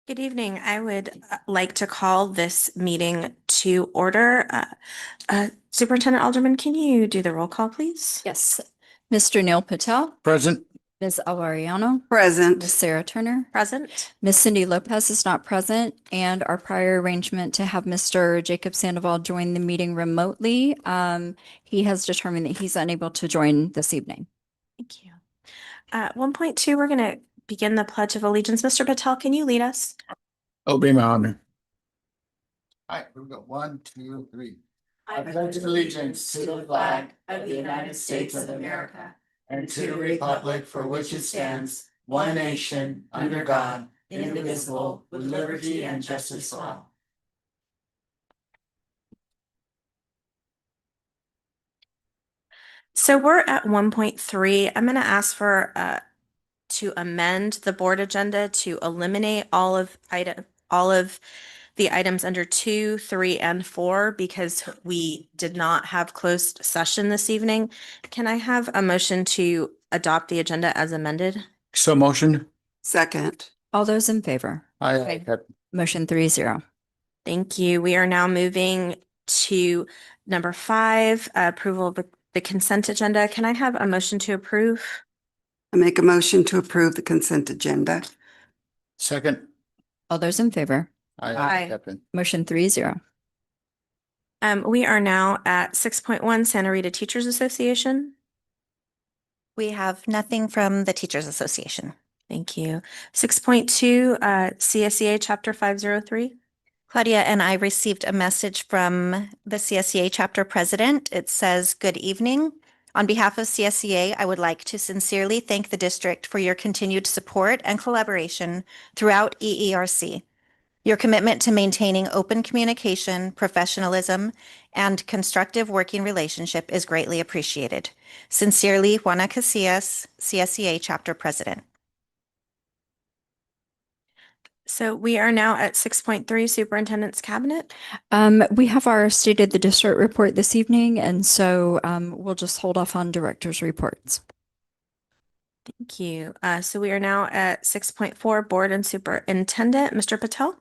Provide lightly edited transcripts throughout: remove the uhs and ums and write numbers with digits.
Good evening. I would like to call this meeting to order. Superintendent Alderman, can you do the roll call, please? Yes. Mr. Neil Patel, Present. Ms. Alvariano, Present. Ms. Sarah Turner, Present. Ms. Cindy Lopez is not present, and our prior arrangement to have Mr. Jacob Sandoval join the meeting remotely, he has determined that he's unable to join this evening. Thank you. 1.2, we're going to begin the Pledge of Allegiance. Mr. Patel, can you lead us? It'll be my honor. All right, here we go. 1, 2, 3. I pledge allegiance to the flag of the United States of America and to the republic for which it stands, one nation, under God, indivisible, with liberty and justice for all. So we're at 1.3. I'm going to ask for to amend the board agenda to eliminate all of the items under 2, 3, and 4 because we did not have closed session this evening. Can I have a motion to adopt the agenda as amended? So motion. Second. All those in favor? Aye. Motion 3-0. Thank you. We are now moving to number 5, approval of the consent agenda. Can I have a motion to approve? I make a motion to approve the consent agenda. Second. All those in favor? Aye. Captain. Motion 3-0. We are now at 6.1, Santa Rita Teachers Association. We have nothing from the Teachers Association. Thank you. 6.2, CSEA Chapter 503. Claudia and I received a message from the CSEA chapter president. It says, "Good evening. On behalf of CSEA, I would like to sincerely thank the district for your continued support and collaboration throughout EERC. Your commitment to maintaining open communication, professionalism, and constructive working relationship is greatly appreciated. Sincerely, Juana Casillas, CSEA chapter president." So we are now at 6.3, Superintendent's Cabinet. We have our State of the District report this evening, and so we'll just hold off on director's reports. Thank you. So we are now at 6.4, Board and Superintendent. Mr. Patel?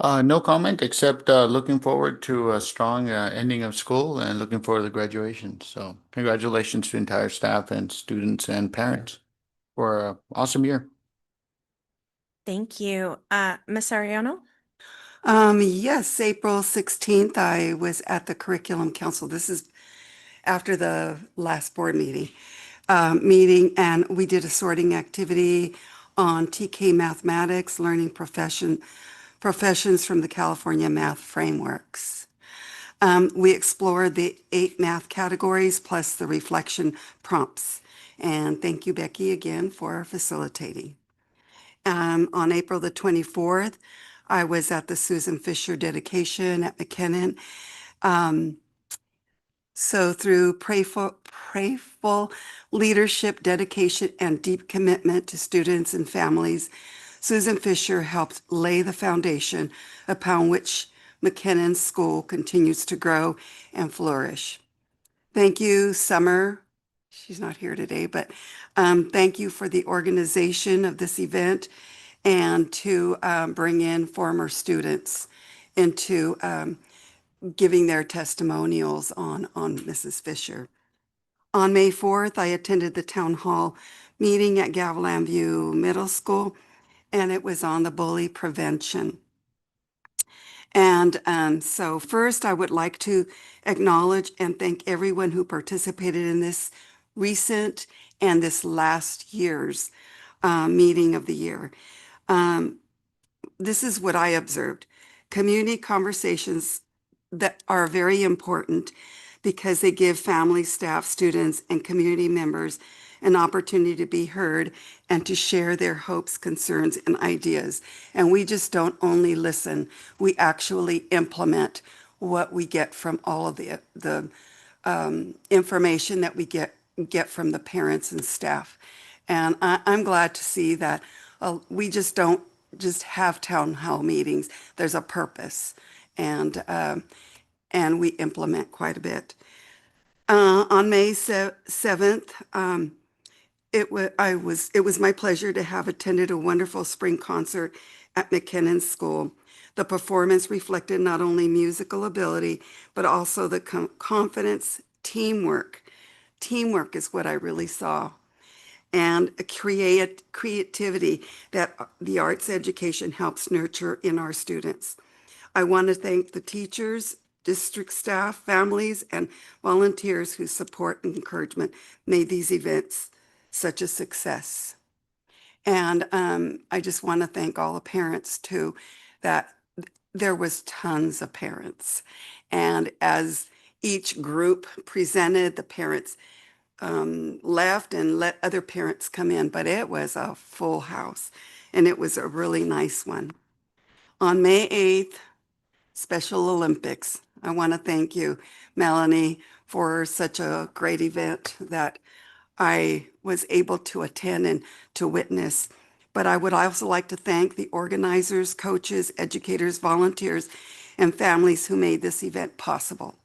No comment except looking forward to a strong ending of school and looking forward to graduation. So congratulations to the entire staff and students and parents for an awesome year. Thank you. Ms. Ariano? Yes, April 16th, I was at the Curriculum Council. This is after the last board meeting, and we did a sorting activity on TK mathematics, learning professions from the California math frameworks. We explored the 8 math categories plus the reflection prompts. And thank you, Becky, again for facilitating. On April the 24th, I was at the Susan Fisher dedication at McKinnon. So through prayerful leadership, dedication, and deep commitment to students and families, Susan Fisher helped lay the foundation upon which McKinnon School continues to grow and flourish. Thank you, Summer. She's not here today, but thank you for the organization of this event and to bring in former students into giving their testimonials on Mrs. Fisher. On May 4th, I attended the town hall meeting at Gavilan View Middle School, and it was on the bully prevention. And so first, I would like to acknowledge and thank everyone who participated in this recent and this last year's meeting of the year. This is what I observed. Community conversations that are very important because they give family, staff, students, and community members an opportunity to be heard and to share their hopes, concerns, and ideas. And we just don't only listen, we actually implement what we get from all of the information that we get from the parents and staff. And I'm glad to see that we just don't just have town hall meetings. There's a purpose, and we implement quite a bit. On May 7th, It was my pleasure to have attended a wonderful spring concert at McKinnon School. The performance reflected not only musical ability, but also the confidence, teamwork. Teamwork is what I really saw, and a creativity that the arts education helps nurture in our students. I want to thank the teachers, district staff, families, and volunteers whose support and encouragement made these events such a success. And I just want to thank all the parents too, that there was tons of parents. And as each group presented, the parents left and let other parents come in, but it was a full house and it was a really nice one. On May 8th, Special Olympics. I want to thank you, Melanie, for such a great event that I was able to attend and to witness. But I would also like to thank the organizers, coaches, educators, volunteers, and families who made this event possible,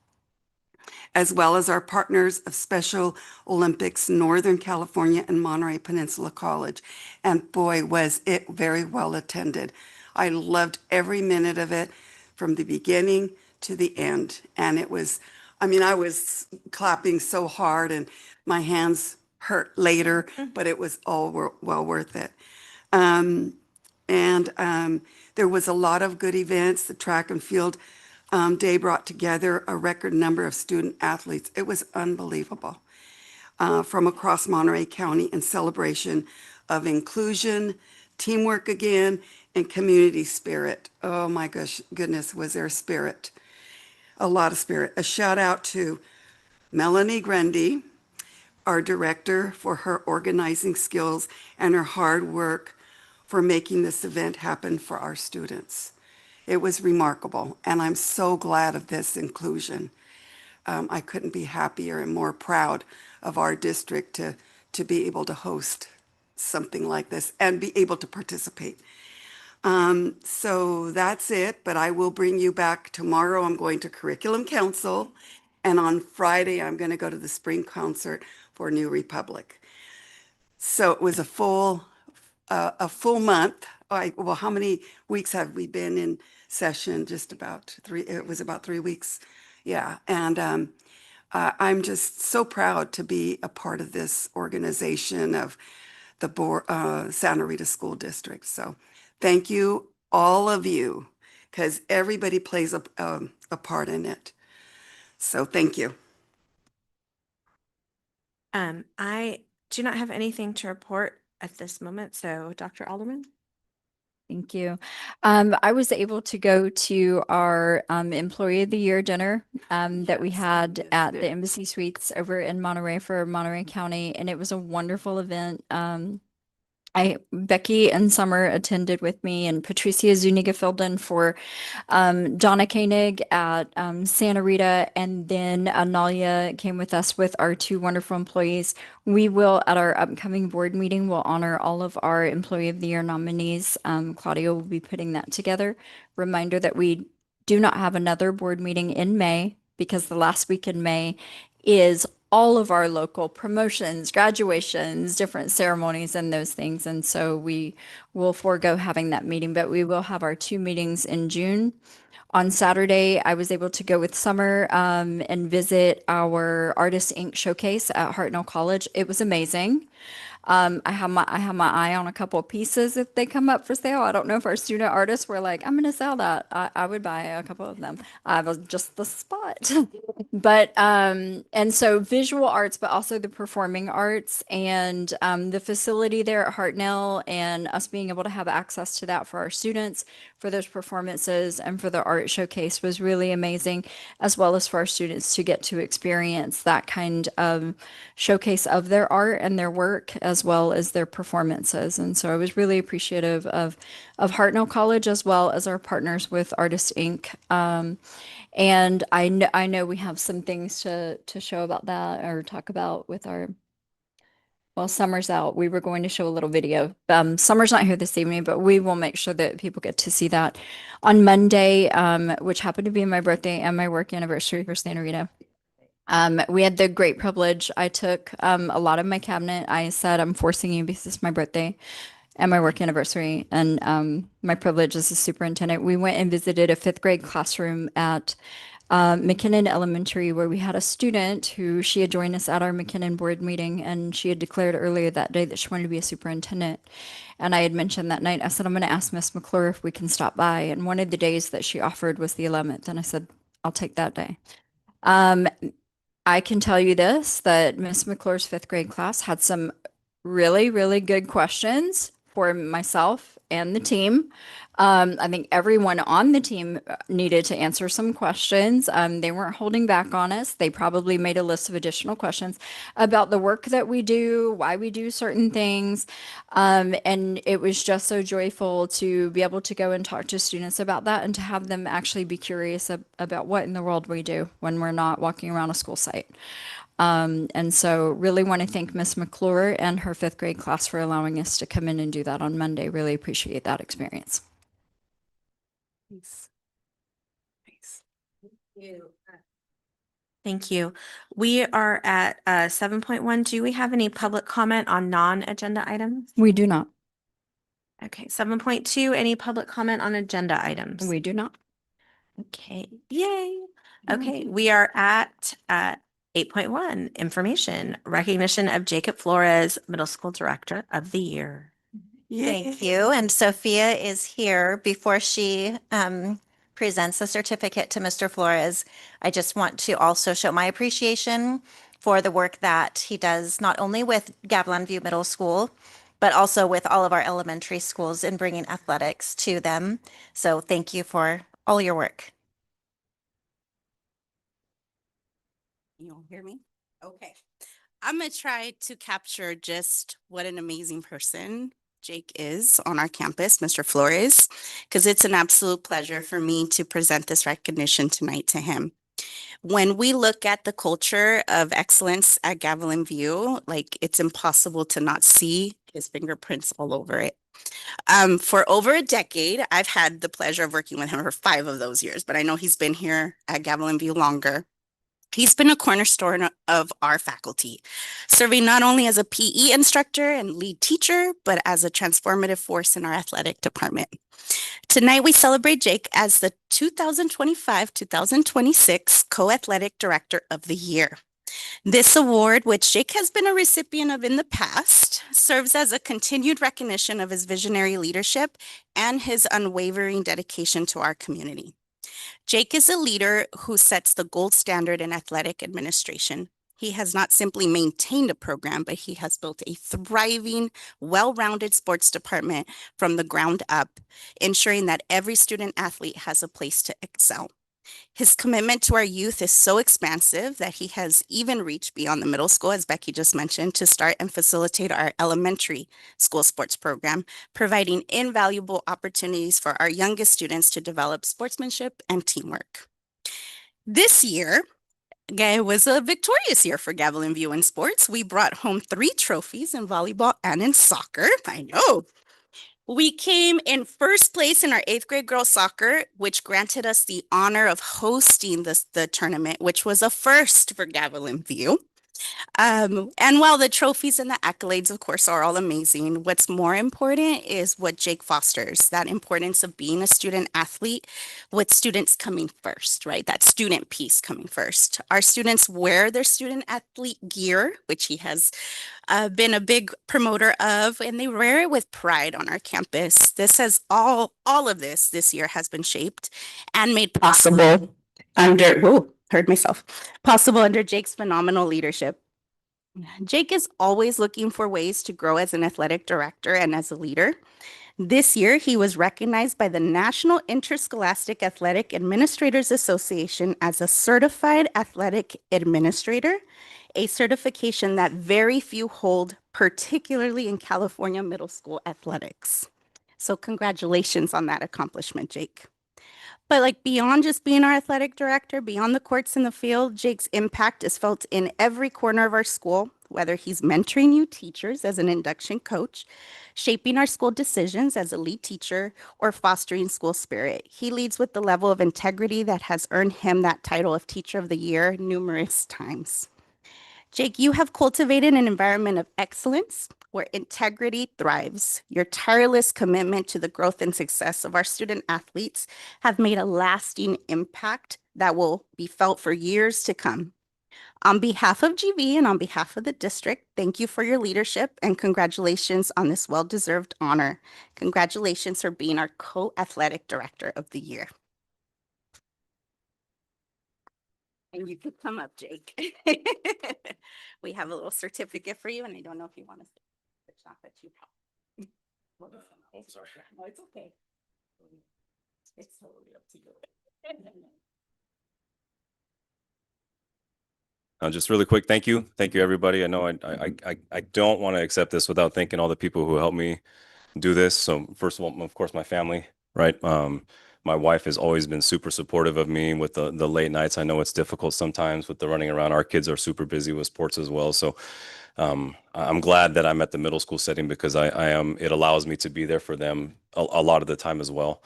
as well as our partners of Special Olympics, Northern California and Monterey Peninsula College. And boy, was it very well attended. I loved every minute of it from the beginning to the end. And it was, I mean, I was clapping so hard and my hands hurt later, but it was all well worth it. Um, and there was a lot of good events. The track and field day brought together a record number of student athletes. It was unbelievable from across Monterey County in celebration of inclusion, teamwork again, and community spirit. Oh my goodness, was there spirit? A lot of spirit. A shout out to Melanie Grundy, our director, for her organizing skills and her hard work for making this event happen for our students. It was remarkable, and I'm so glad of this inclusion. I couldn't be happier and more proud of our district to be able to host something like this and be able to participate. So that's it, but I will bring you back tomorrow. I'm going to Curriculum Council, and on Friday, I'm going to go to the spring concert for New Republic. So it was a full month. Well, how many weeks have we been in session? Just about 3. It was about 3 weeks. Yeah. And I'm just so proud to be a part of this organization of the Santa Rita School District. So thank you, all of you, because everybody plays a part in it. So thank you. I do not have anything to report at this moment. So Dr. Alderman. Thank you. I was able to go to our Employee of the Year dinner that we Yes, had yes, at did. the Embassy Suites over in Monterey for Monterey County, and it was a wonderful event. Becky and Summer attended with me, and Patricia Zuniga filled in for Donna Koenig at Santa Rita, and then Analia came with us with our 2 wonderful employees. We will, at our upcoming board meeting, will honor all of our Employee of the Year nominees. Claudia will be putting that together. Reminder that we do not have another board meeting in May because the last week in May is all of our local promotions, graduations, different ceremonies, and those things. And so we will forego having that meeting, but we will have our 2 meetings in June. On Saturday, I was able to go with Summer and visit our Artist Ink showcase at Hartnell College. It was amazing. I have my eye on a couple of pieces if they come up for sale. I don't know if our student artists were like, I'm going to sell that. I would buy a couple of them. I was just the spot. But and so visual arts, but also the performing arts and the facility there at Hartnell, and us being able to have access to that for our students for those performances and for the art showcase was really amazing, as well as for our students to get to experience that kind of showcase of their art and their work as well as their performances. And so I was really appreciative of Hartnell College as well as our partners with Artist Inc. And I know we have some things to show about that or talk about with our, well, Summer's out. We were going to show a little video. Summer's not here this evening, but we will make sure that people get to see that on Monday, which happened to be my birthday and my work anniversary for Santa Rita. We had the great privilege. I took a lot of my cabinet. I said, I'm forcing you because it's my birthday and my work anniversary, and my privilege as a superintendent. We went and visited a fifth grade classroom at McKinnon Elementary, where we had a student who she had joined us at our McKinnon board meeting, and she had declared earlier that day that she wanted to be a superintendent. And I had mentioned that night, I said, I'm going to ask Miss McClure if we can stop by. And one of the days that she offered was the 11th. And I said, I'll take that day. Um, I can tell you this, that Miss McClure's fifth grade class had some really, really good questions for myself and the team. I think everyone on the team needed to answer some questions. They weren't holding back on us. They probably made a list of additional questions about the work that we do, why we do certain things. And it was just so joyful to be able to go and talk to students about that and to have them actually be curious about what in the world we do when we're not walking around a school site. And so really want to thank Miss McClure and her fifth grade class for allowing us to come in and do that on Monday. Really appreciate that experience. Thanks. Thanks. Thank you. We are at 7.1. Do we have any public comment on non-agenda items? We do not. Okay, 7.2, any public comment on agenda items? We do not. Okay, yay. Okay, we are at 8.1, information, recognition of Jacob Flores, Middle School Director of the Year. Thank you. And Sophia is here. Before she presents the certificate to Mr. Flores, I just want to also show my appreciation for the work that he does, not only with Gavilan View Middle School, but also with all of our elementary schools in bringing athletics to them. So thank you for all your work. You don't hear me? Okay. I'm going to try to capture just what an amazing person Jake is on our campus, Mr. Flores, because it's an absolute pleasure for me to present this recognition tonight to him. When we look at the culture of excellence at Gavilan View, like it's impossible to not see his fingerprints all over it. For over a decade, I've had the pleasure of working with him for 5 of those years, but I know he's been here at Gavilan View longer. He's been a cornerstone of our faculty, serving not only as a PE instructor and lead teacher, but as a transformative force in our athletic department. Tonight, we celebrate Jake as the 2025-2026 Co-Athletic Director of the Year. This award, which Jake has been a recipient of in the past, serves as a continued recognition of his visionary leadership and his unwavering dedication to our community. Jake is a leader who sets the gold standard in athletic administration. He has not simply maintained a program, but he has built a thriving, well-rounded sports department from the ground up, ensuring that every student athlete has a place to excel. His commitment to our youth is so expansive that he has even reached beyond the middle school, as Becky just mentioned, to start and facilitate our elementary school sports program, providing invaluable opportunities for our youngest students to develop sportsmanship and teamwork. This year, it was a victorious year for Gavilan View in sports. We brought home 3 trophies in volleyball and in soccer. I know. We came in first place in our 8th grade girls soccer, which granted us the honor of hosting the tournament, which was a first for Gavilan View. And while the trophies and the accolades, of course, are all amazing, what's more important is what Jake fosters, that importance of being a student athlete with students coming first, right? That student piece coming first. Our students wear their student athlete gear, which he has been a big promoter of, and they wear it with pride on our campus. This has all of this year has been shaped and made possible possible under Jake's phenomenal leadership. Jake is always looking for ways to grow as an athletic director and as a leader. This year, he was recognized by the National Interscholastic Athletic Administrators Association as a certified athletic administrator, a certification that very few hold, particularly in California middle school athletics. So congratulations on that accomplishment, Jake. But like beyond just being our athletic director, beyond the courts and the field, Jake's impact is felt in every corner of our school, whether he's mentoring new teachers as an induction coach, shaping our school decisions as a lead teacher, or fostering school spirit. He leads with the level of integrity that has earned him that title of Teacher of the Year numerous times. Jake, you have cultivated an environment of excellence where integrity thrives. Your tireless commitment to the growth and success of our student athletes have made a lasting impact that will be felt for years to come. On behalf of GV and on behalf of the district, thank you for your leadership and congratulations on this well-deserved honor. Congratulations for being our co-athletic director of the year. And you could come up, Jake. We have a little certificate for you, and I don't know if you want to. It's not that you have. Sorry. No, it's okay. It's totally up to you. Just really quick, thank you. Thank you, everybody. I know I don't want to accept this without thanking all the people who helped me do this. So first of all, of course, my family, right? My wife has always been super supportive of me with the late nights. I know it's difficult sometimes with the running around. Our kids are super busy with sports as well. So I'm glad that I'm at the middle school setting because I am, it allows me to be there for them a lot of the time as well.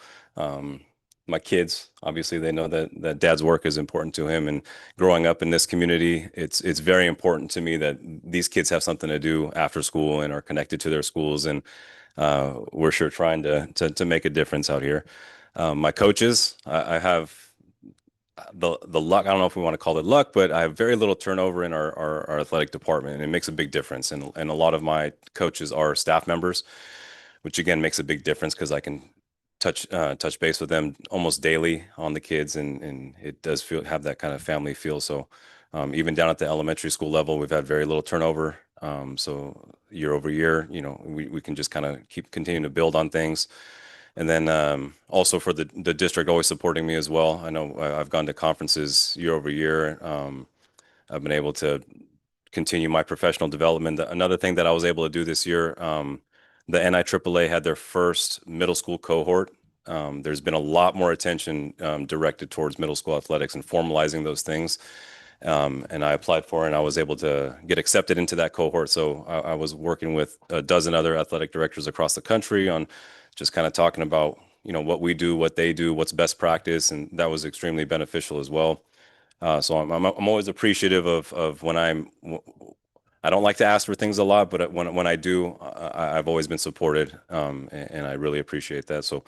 My kids, obviously, they know that dad's work is important to him. And growing up in this community, it's very important to me that these kids have something to do after school and are connected to their schools. And we're sure trying to make a difference out here. My coaches, I have the luck. I don't know if we want to call it luck, but I have very little turnover in our athletic department, and it makes a big difference. And a lot of my coaches are staff members, which again makes a big difference because I can touch base with them almost daily on the kids, and it does have that kind of family feel. So even down at the elementary school level, we've had very little turnover. So year over year, we can just kind of keep continuing to build on things. And then also for the district always supporting me as well. I know I've gone to conferences year over year. I've been able to continue my professional development. Another thing that I was able to do this year, the NIAAA had their first middle school cohort. There's been a lot more attention directed towards middle school athletics and formalizing those things. And I applied for it and I was able to get accepted into that cohort. So I was working with a dozen other athletic directors across the country on just kind of talking about, what we do, what they do, what's best practice. And that was extremely beneficial as well. So I'm always appreciative of when I don't like to ask for things a lot, but when I do, I've always been supported, and I really appreciate that. So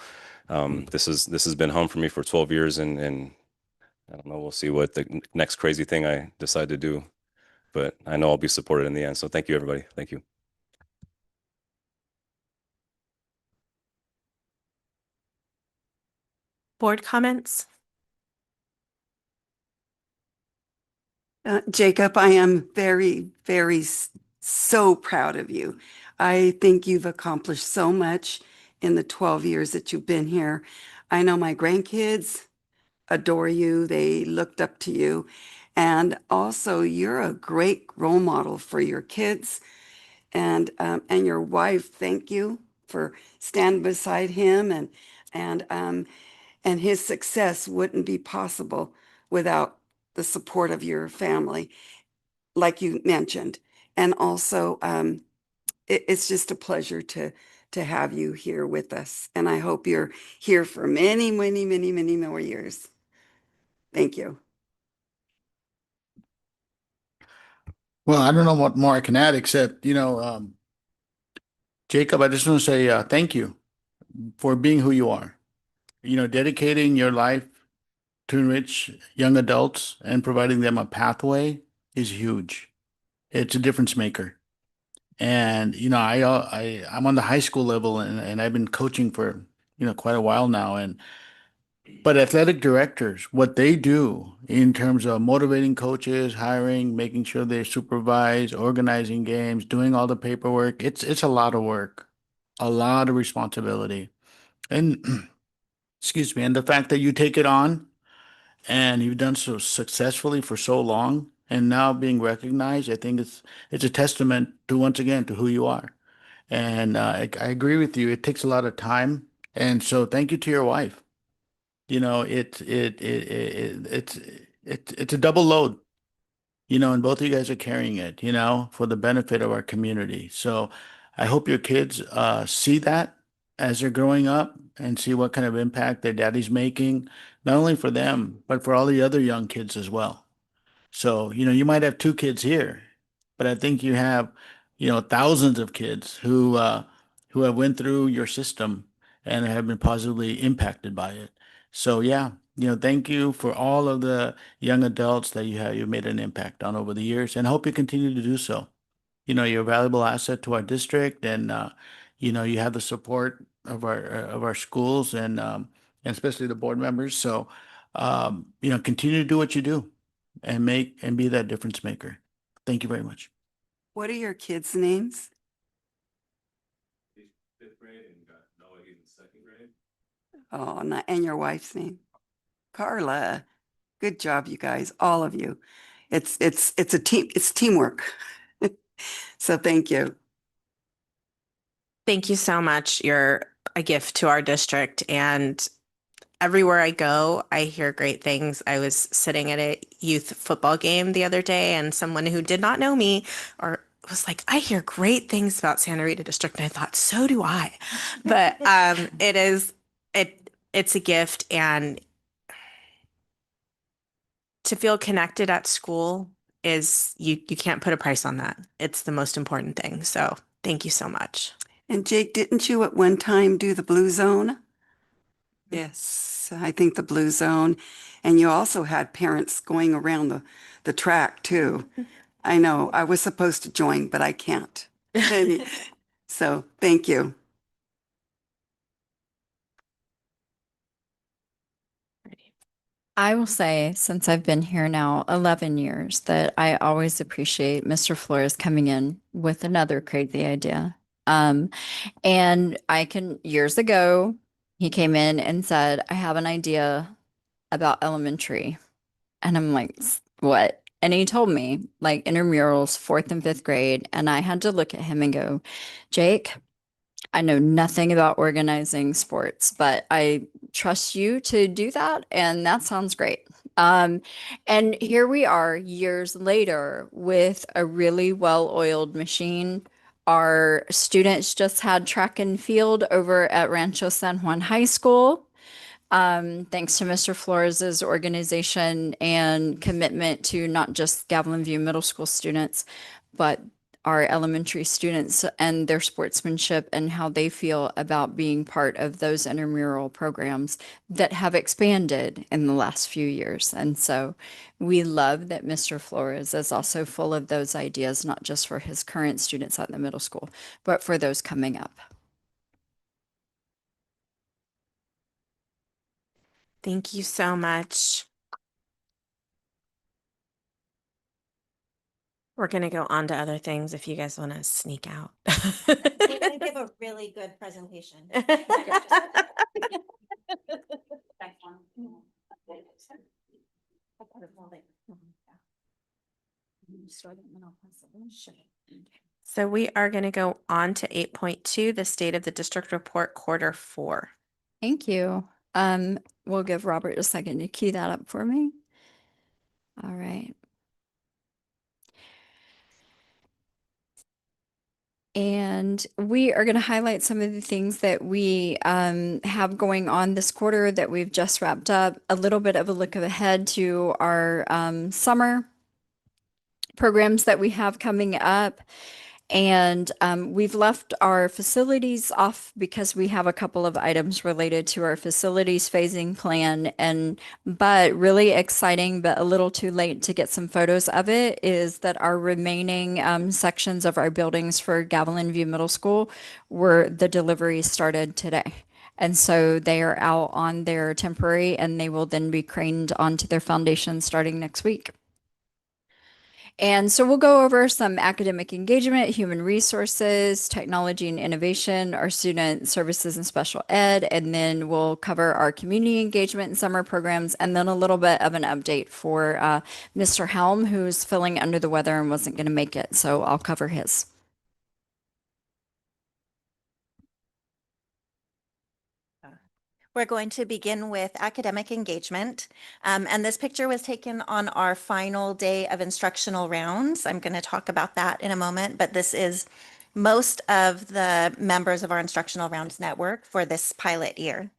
this has been home for me for 12 years, and I don't know, we'll see what the next crazy thing I decide to do, but I know I'll be supported in the end. So thank you, everybody. Thank you. Board comments? Jacob, I am very, very so proud of you. I think you've accomplished so much in the 12 years that you've been here. I know my grandkids adore you. They looked up to you. And also, you're a great role model for your kids and your wife. Thank you for standing beside him and his success wouldn't be possible without the support of your family, like you mentioned. And also, it's just a pleasure to have you here with us. And I hope you're here for many, many, many, many more years. Thank you. Well, I don't know what more I can add except, Jacob, I just want to say thank you for being who you are. Dedicating your life to enrich young adults and providing them a pathway is huge. It's a difference maker. And I'm on the high school level and I've been coaching for quite a while now. But athletic directors, what they do in terms of motivating coaches, hiring, making sure they supervise, organizing games, doing all the paperwork, it's a lot of work, a lot of responsibility. And excuse me, and the fact that you take it on and you've done so successfully for so long and now being recognized, I think it's a testament to once again to who you are. And I agree with you. It takes a lot of time. And so thank you to your wife. It's a double load. and both of you guys are carrying it, for the benefit of our community. So I hope your kids see that as they're growing up and see what kind of impact their daddy's making, not only for them, but for all the other young kids as well. So, you might have two kids here, but I think you have, thousands of kids who have went through your system and have been positively impacted by it. So yeah, thank you for all of the young adults that you made an impact on over the years, and hope you continue to do so. You're a valuable asset to our district, and you have the support of our schools and especially the board members. So continue to do what you do and be that difference maker. Thank you very much. What are your kids' names? He's fifth grade and you got Noah, he's in second grade. Oh, and your wife's name? Carla. Good job, you guys, all of you. It's a team, it's teamwork. So thank you. Thank you so much. You're a gift to our district, and everywhere I go, I hear great things. I was sitting at a youth football game the other day, and someone who did not know me or was like, I hear great things about Santa Rita District. And I thought, so do I. But it's a gift, and to feel connected at school is you can't put a price on that. It's the most important thing. So thank you so much. And Jake, didn't you at one time do the Blue Zone? Yes, I think the Blue Zone. And you also had parents going around the track too. I know, I was supposed to join, but I can't. So thank you. I will say, since I've been here now 11 years, that I always appreciate Mr. Flores coming in with another crazy idea. Um, and years ago, he came in and said, I have an idea about elementary. And I'm like, what? And he told me, like, intramurals, fourth and fifth grade. And I had to look at him and go, Jake, I know nothing about organizing sports, but I trust you to do that. And that sounds great. And here we are years later with a really well-oiled machine. Our students just had track and field over at Rancho San Juan High School. Thanks to Mr. Flores's organization and commitment to not just Gavilan View Middle School students, but our elementary students and their sportsmanship and how they feel about being part of those intramural programs that have expanded in the last few years. And so we love that Mr. Flores is also full of those ideas, not just for his current students at the middle school, but for those coming up. Thank you so much. We're going to go on to other things if you guys want to sneak out. We're gonna give a really good presentation. So we are going to go on to 8.2, the State of the District Report, Quarter 4. Thank you. We'll give Robert a second to key that up for me. All right. And we are going to highlight some of the things that we have going on this quarter that we've just wrapped up, a little bit of a look ahead to our summer programs that we have coming up. And we've left our facilities off because we have a couple of items related to our facilities phasing plan. But really exciting, but a little too late to get some photos of it, is that our remaining sections of our buildings for Gavilan View Middle School the delivery started today. And so they are out on their temporary, and they will then be craned onto their foundation starting next week. And so we'll go over some academic engagement, human resources, technology and innovation, our student services and special ed, and then we'll cover our community engagement and summer programs, and then a little bit of an update for Mr. Helm, who's feeling under the weather and wasn't going to make it. So I'll cover his. We're going to begin with academic engagement. And this picture was taken on our final day of instructional rounds. I'm going to talk about that in a moment, but this is most of the members of our instructional rounds network for this pilot year.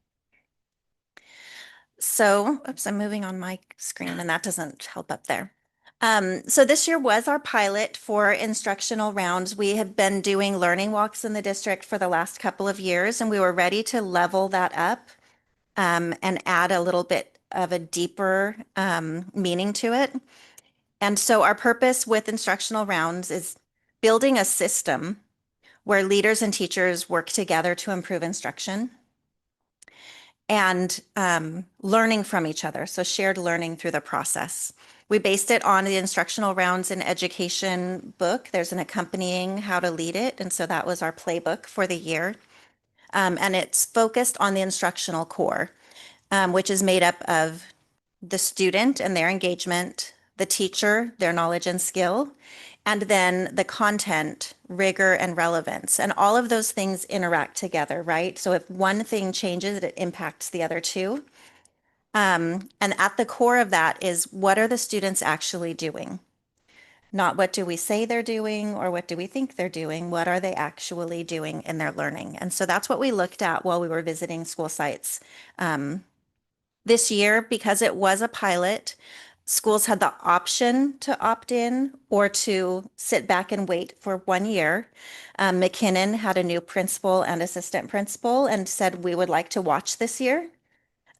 So, oops, I'm moving on my screen and that doesn't help up there. So this year was our pilot for instructional rounds. We have been doing learning walks in the district for the last couple of years, and we were ready to level that up and add a little bit of a deeper meaning to it. And so our purpose with instructional rounds is building a system where leaders and teachers work together to improve instruction and learning from each other. So shared learning through the process. We based it on the instructional rounds in education book. There's an accompanying how to lead it. And so that was our playbook for the year. And it's focused on the instructional core, which is made up of the student and their engagement, the teacher, their knowledge and skill, and then the content, rigor, and relevance. And all of those things interact together, right? So if one thing changes, it impacts the other two. And at the core of that is, what are the students actually doing? Not what do we say they're doing or what do we think they're doing? What are they actually doing in their learning? And so that's what we looked at while we were visiting school sites. This year, because it was a pilot, schools had the option to opt in or to sit back and wait for 1 year. McKinnon had a new principal and assistant principal and said, we would like to watch this year.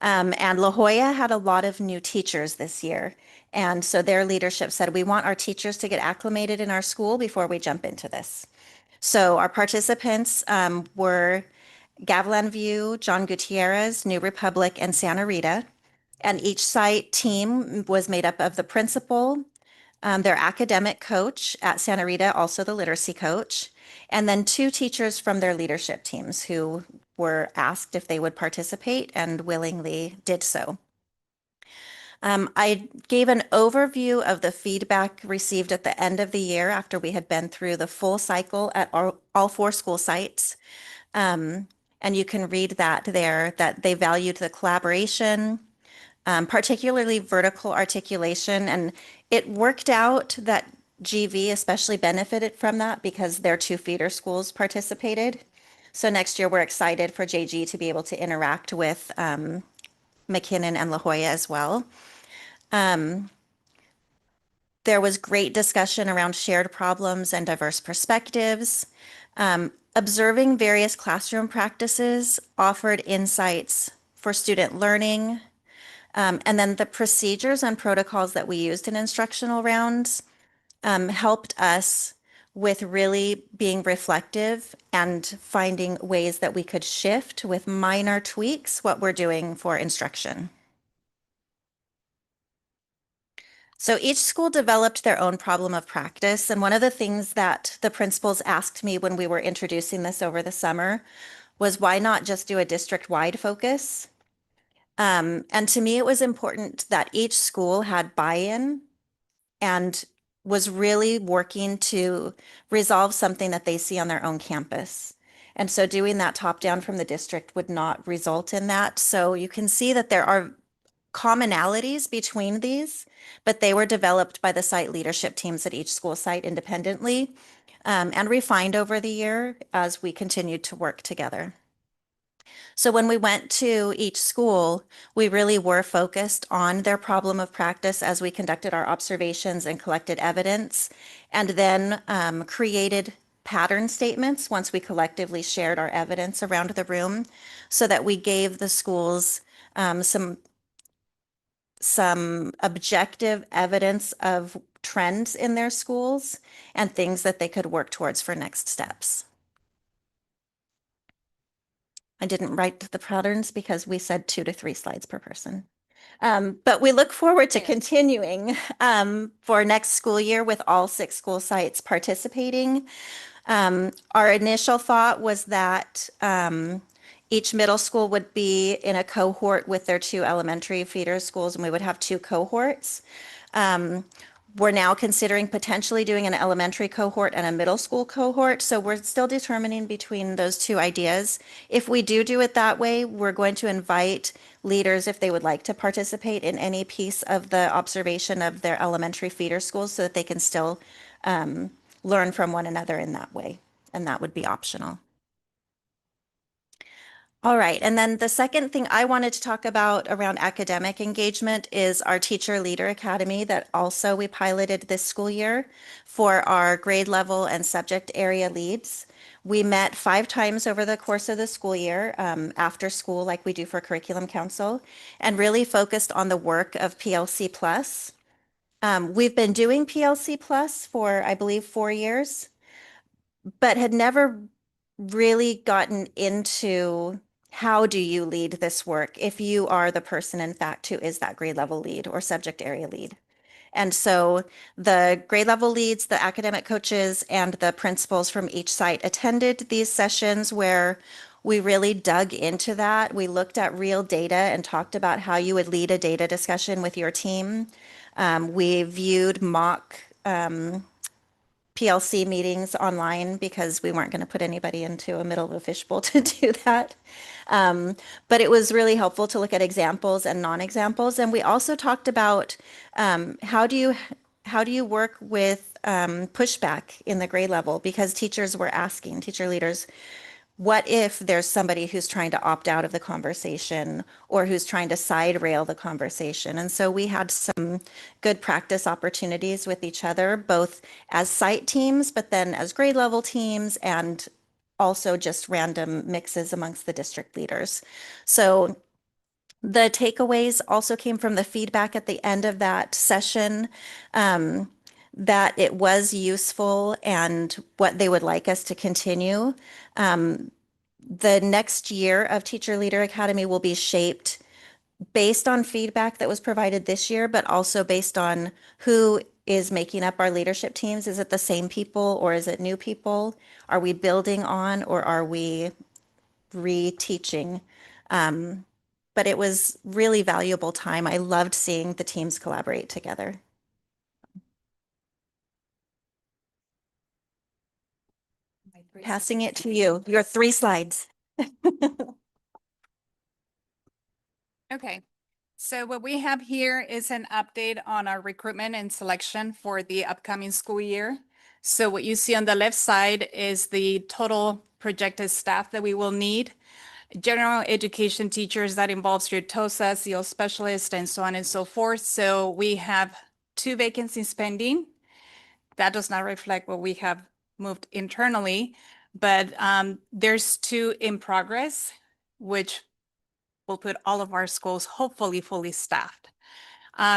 And La Jolla had a lot of new teachers this year. And so their leadership said, we want our teachers to get acclimated in our school before we jump into this. So our participants were Gavilan View, John Gutierrez, New Republic, and Santa Rita. And each site team was made up of the principal, their academic coach at Santa Rita, also the literacy coach, and then 2 teachers from their leadership teams who were asked if they would participate and willingly did so. I gave an overview of the feedback received at the end of the year after we had been through the full cycle at all 4 school sites. And you can read that there, that they valued the collaboration, particularly vertical articulation. And it worked out that GV especially benefited from that because their 2 feeder schools participated. So next year, we're excited for JG to be able to interact with McKinnon and La Jolla as well. There was great discussion around shared problems and diverse perspectives. Observing various classroom practices offered insights for student learning. And then the procedures and protocols that we used in instructional rounds helped us with really being reflective and finding ways that we could shift with minor tweaks what we're doing for instruction. So each school developed their own problem of practice. And one of the things that the principals asked me when we were introducing this over the summer was, why not just do a district-wide focus? And to me, it was important that each school had buy-in and was really working to resolve something that they see on their own campus. And so doing that top down from the district would not result in that. So you can see that there are commonalities between these, but they were developed by the site leadership teams at each school site independently and refined over the year as we continued to work together. So when we went to each school, we really were focused on their problem of practice as we conducted our observations and collected evidence, and then created pattern statements once we collectively shared our evidence around the room, so that we gave the schools some objective evidence of trends in their schools and things that they could work towards for next steps. I didn't write the patterns because we said 2 to 3 slides per person. But we look forward to continuing for next school year with all 6 school sites participating. Our initial thought was that each middle school would be in a cohort with their 2 elementary feeder schools, and we would have 2 cohorts. We're now considering potentially doing an elementary cohort and a middle school cohort. So we're still determining between those two ideas. If we do it that way, we're going to invite leaders if they would like to participate in any piece of the observation of their elementary feeder schools so that they can still learn from one another in that way. And that would be optional. All right, and then the second thing I wanted to talk about around academic engagement is our Teacher Leader Academy that also we piloted this school year for our grade level and subject area leads. We met 5 times over the course of the school year after school, like we do for Curriculum Council, and really focused on the work of PLC Plus. We've been doing PLC Plus for, I believe, 4 years, but had never really gotten into how do you lead this work if you are the person, in fact, who is that grade level lead or subject area lead. And so the grade level leads, the academic coaches, and the principals from each site attended these sessions where we really dug into that. We looked at real data and talked about how you would lead a data discussion with your team. We viewed mock PLC meetings online because we weren't going to put anybody into a middle of a fishbowl to do that. But it was really helpful to look at examples and non-examples. And we also talked about how do you work with pushback in the grade level, because teachers were asking, teacher leaders, what if there's somebody who's trying to opt out of the conversation or who's trying to side rail the conversation? And so we had some good practice opportunities with each other, both as site teams, but then as grade level teams, and also just random mixes amongst the district leaders. So the takeaways also came from the feedback at the end of that session, that it was useful and what they would like us to continue. The next year of Teacher Leader Academy will be shaped based on feedback that was provided this year, but also based on who is making up our leadership teams. Is it the same people or is it new people? Are we building on or are we reteaching? But it was really valuable time. I loved seeing the teams collaborate together. Passing it to you, your 3 slides. Okay, so what we have here is an update on our recruitment and selection for the upcoming school year. So what you see on the left side is the total projected staff that we will need. General education teachers, that involves your TOSA, CO specialists, and so on and so forth. So we have 2 vacancies pending. That does not reflect what we have moved internally, but there's 2 in progress, which will put all of our schools hopefully fully staffed.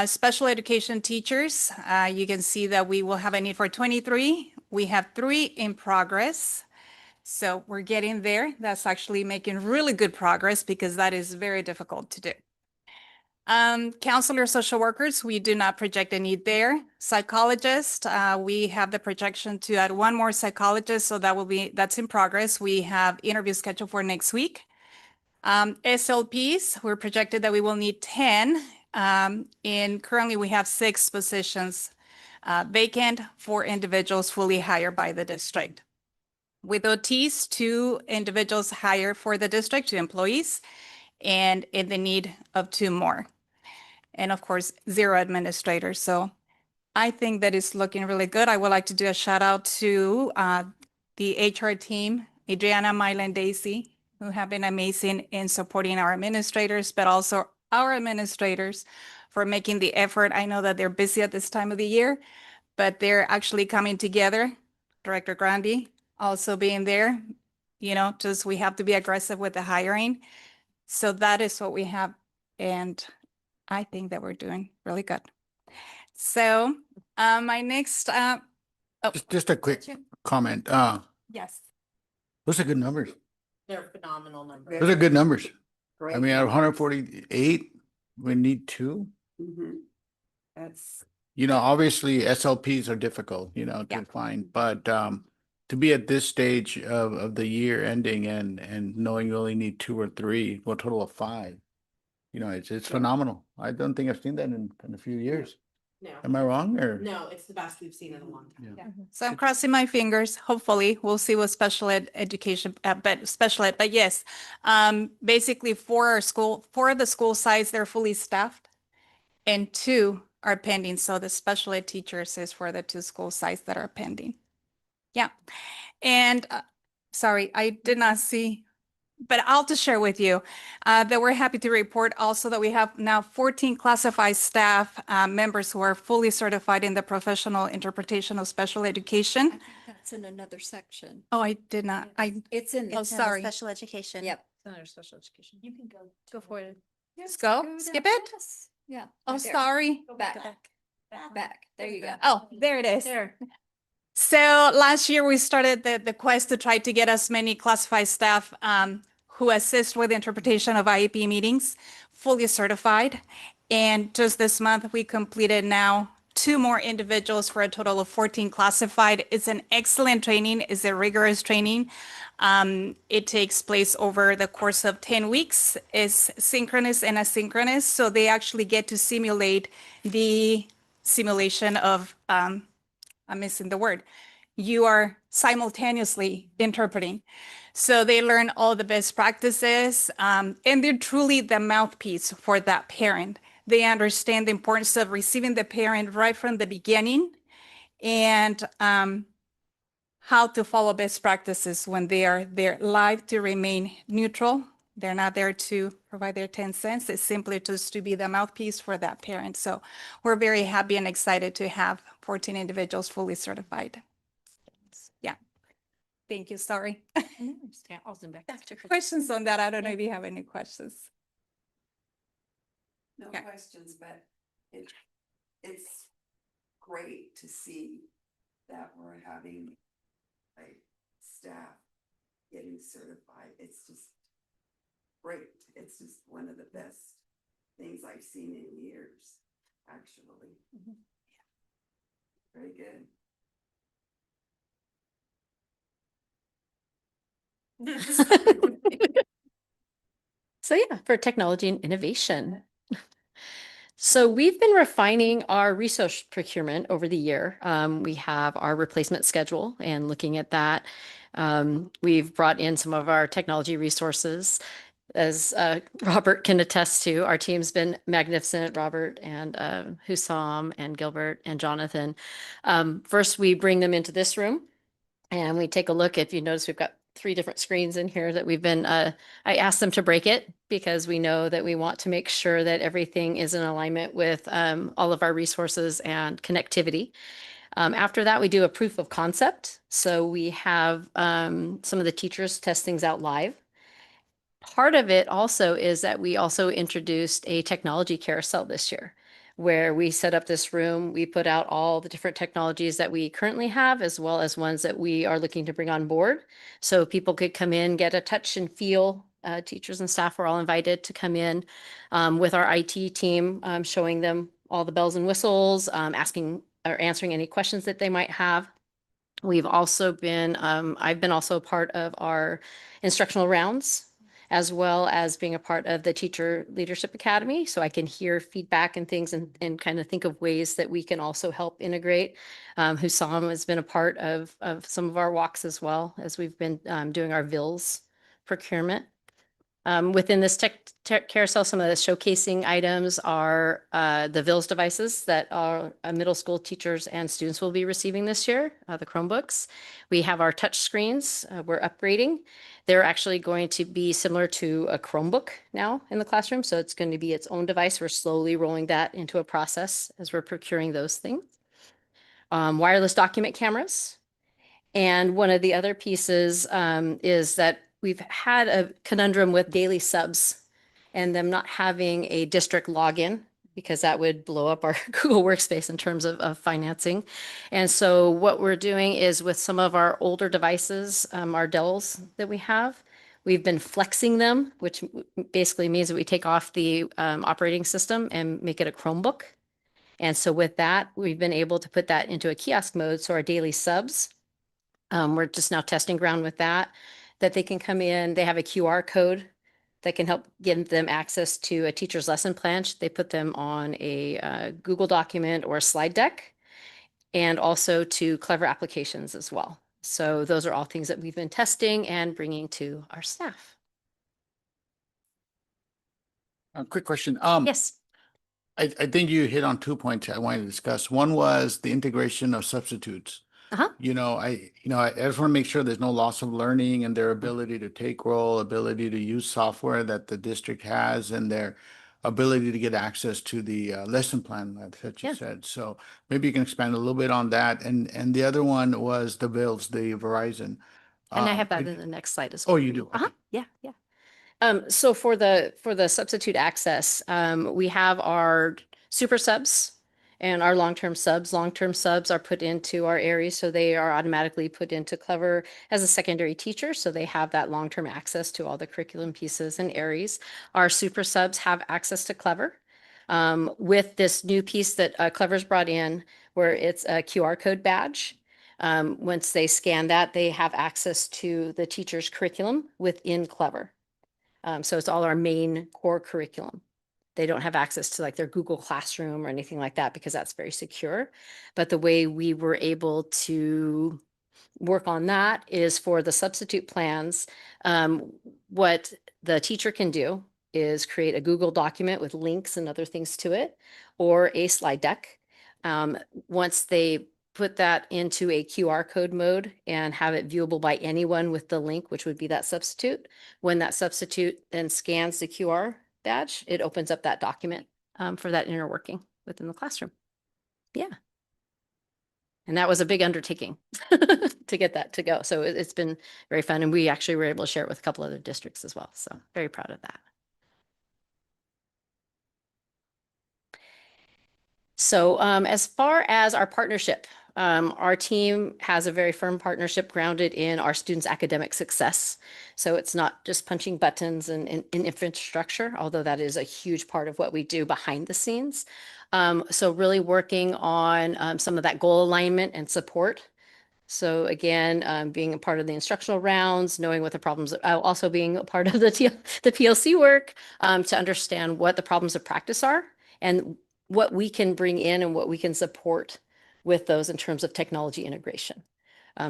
Special education teachers, you can see that we will have a need for 23. We have 3 in progress. So we're getting there. That's actually making really good progress because that is very difficult to do. Counselor, social workers, we do not project a need there. Psychologist, we have the projection to add 1 more psychologist, so that's in progress. We have interviews scheduled for next week. SLPs, we're projected that we will need 10. And currently we have 6 positions vacant for individuals fully hired by the district. With OTs, 2 individuals hired for the district, 2 employees, and in the need of 2 more. And of course, 0 administrators. So I think that is looking really good. I would like to do a shout out to the HR team, Adriana, Myla, and Daisy, who have been amazing in supporting our administrators, but also our administrators for making the effort. I know that they're busy at this time of the year, but they're actually coming together. Director Grandi also being there, just we have to be aggressive with the hiring. So that is what we have. And I think that we're doing really good. So my next, Just a quick comment. yes. Those are good numbers. They're phenomenal numbers. Those are good numbers. Great I mean, out of numbers. 148, we need 2. That's, Obviously SLPs are difficult, to Yeah. find, but to be at this stage of the year ending and knowing you only need 2 or 3, well, a total of 5, it's phenomenal. I don't think I've seen that in a few years. No. Am I wrong or? No, it's the best we've seen in a long time. Yeah. So I'm crossing my fingers. Hopefully, we'll see what special ed education, but yes, basically for the school sites, they're fully staffed, and 2 are pending. So the special ed teachers is for the 2 school sites that are pending. Yeah, and sorry, I did not see. But I'll just share with you that we're happy to report also that we have now 14 classified staff members who are fully certified in the professional interpretation of special I education. think that's in another section. Oh, I did not. It's in. Oh, It's in the sorry. special education. Yep. Under special education. You can go. Go for it. Let's go. down. Skip it. Yes. Yeah. Oh, right there. sorry. Go back. Back. There you go. Oh, there it is. There. So last year we started the quest to try to get as many classified staff who assist with interpretation of IEP meetings fully certified. And just this month, we completed now 2 more individuals for a total of 14 classified. It's an excellent training. It's a rigorous training. It takes place over the course of 10 weeks. It's synchronous and asynchronous. So they actually get to simulate the simulation of I'm missing the word. You are simultaneously interpreting. So they learn all the best practices, and they're truly the mouthpiece for that parent. They understand the importance of receiving the parent right from the beginning and how to follow best practices when they are there live to remain neutral. They're not there to provide their 10 cents. It's simply just to be the mouthpiece for that parent. So we're very happy and excited to have 14 individuals fully certified. Yeah. Thank you. Sorry. Yeah, I'll zoom back. Questions on that? I don't know if you have any questions. No Okay. questions, but it's great to see that we're having like staff getting certified. It's just great. It's just one of the best things I've seen in years, actually. Very good. So yeah, for technology and innovation. So we've been refining our resource procurement over the year. We have our replacement schedule and looking at that. We've brought in some of our technology resources. As Robert can attest to, our team's been magnificent, Robert and Hussam and Gilbert and Jonathan. First, we bring them into this room and we take a look. If you notice, we've got 3 different screens in here that we've been, I asked them to break it because we know that we want to make sure that everything is in alignment with all of our resources and connectivity. After that, we do a proof of concept. So we have some of the teachers test things out live. Part of it also is that we also introduced a technology carousel this year where we set up this room. We put out all the different technologies that we currently have, as well as ones that we are looking to bring on board. So people could come in, get a touch and feel. Teachers and staff were all invited to come in with our IT team, showing them all the bells and whistles, asking or answering any questions that they might have. We've also been, I've been also a part of our instructional rounds, as well as being a part of the Teacher Leadership Academy. So I can hear feedback and things and kind of think of ways that we can also help integrate. Hussam has been a part of some of our walks as well as we've been doing our VILs procurement. Within this tech carousel, some of the showcasing items are the VILs devices that our middle school teachers and students will be receiving this year, the Chromebooks. We have our touch screens we're upgrading. They're actually going to be similar to a Chromebook now in the classroom. So it's going to be its own device. We're slowly rolling that into a process as we're procuring those things. Wireless document cameras. And one of the other pieces is that we've had a conundrum with daily subs and them not having a district login because that would blow up our Google Workspace in terms of financing. And so what we're doing is with some of our older devices, our Dells that we have, we've been flexing them, which basically means that we take off the operating system and make it a Chromebook. And so with that, we've been able to put that into a kiosk mode. So our daily subs, we're just now testing ground with that they can come in. They have a QR code that can help give them access to a teacher's lesson plan. They put them on a Google document or a slide deck, and also to Clever applications as well. So those are all things that we've been testing and bringing to our staff. A quick question. Yes. I think you hit on 2 points I wanted to discuss. One was the integration of substitutes. Uh-huh. I just want to make sure there's no loss of learning and their ability to take role, ability to use software that the district has, and their ability to get access to the lesson plan that you Yeah. said. So maybe you can expand a little bit on that. And the other one was the bills, the Verizon. And I have that could- in the next slide as Oh, well. you do? Uh-huh. Okay. Yeah, yeah. So for the substitute access, we have our super subs and our long-term subs. Long-term subs are put into our areas, so they are automatically put into Clever as a secondary teacher, so they have that long-term access to all the curriculum pieces and areas. Our super subs have access to Clever. With this new piece that Clever's brought in, where it's a QR code badge. Once they scan that, they have access to the teacher's curriculum within Clever. So it's all our main core curriculum. They don't have access to like their Google Classroom or anything like that because that's very secure. But the way we were able to work on that is for the substitute plans. What the teacher can do is create a Google document with links and other things to it, or a slide deck. Once they put that into a QR code mode and have it viewable by anyone with the link, which would be that substitute, when that substitute then scans the QR badge, it opens up that document for that inner working within the classroom. Yeah. And that was a big undertaking to get that to go. So it's been very fun. And we actually were able to share it with a couple other districts as well. So very proud of that. So as far as our partnership, our team has a very firm partnership grounded in our students' academic success. So it's not just punching buttons and infrastructure, although that is a huge part of what we do behind the scenes. So really working on some of that goal alignment and support. So again, being a part of the instructional rounds, knowing what the problems, also being a part of the PLC work to understand what the problems of practice are and what we can bring in and what we can support with those in terms of technology integration.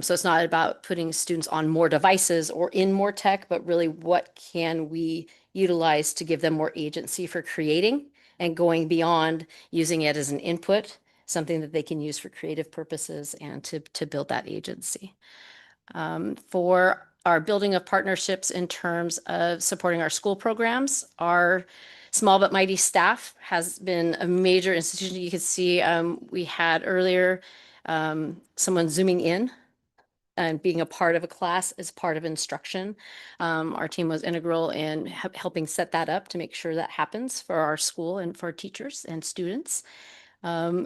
So it's not about putting students on more devices or in more tech, but really what can we utilize to give them more agency for creating and going beyond using it as an input, something that they can use for creative purposes and to build that agency. For our building of partnerships in terms of supporting our school programs, our small but mighty staff has been a major institution. You can see we had earlier someone zooming in and being a part of a class as part of instruction. Our team was integral in helping set that up to make sure that happens for our school and for teachers and students.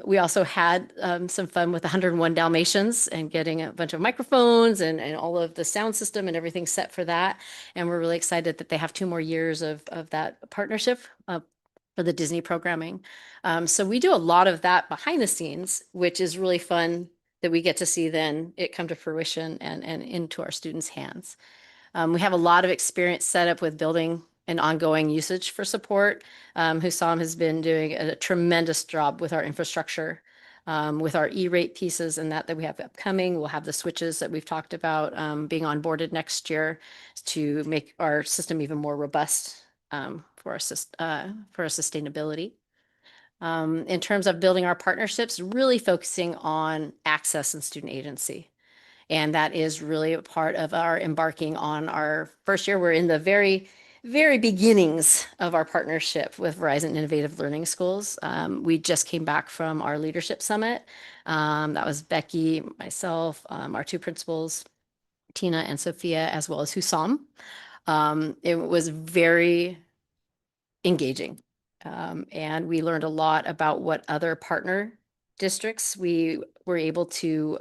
We also had some fun with 101 Dalmatians and getting a bunch of microphones and all of the sound system and everything set for that. And we're really excited that they have 2 more years of that partnership for the Disney programming. So we do a lot of that behind the scenes, which is really fun that we get to see then it come to fruition and into our students' hands. We have a lot of experience set up with building and ongoing usage for support. Hussam has been doing a tremendous job with our infrastructure, with our E-rate pieces and that we have upcoming. We'll have the switches that we've talked about being onboarded next year to make our system even more robust for our sustainability. In terms of building our partnerships, really focusing on access and student agency. And that is really a part of our embarking on our first year. We're in the very, very beginnings of our partnership with Verizon Innovative Learning Schools. We just came back from our leadership summit. That was Becky, myself, our 2 principals, Tina and Sophia, as well as Hussam. It was very engaging. And we learned a lot about what other partner districts. We were able to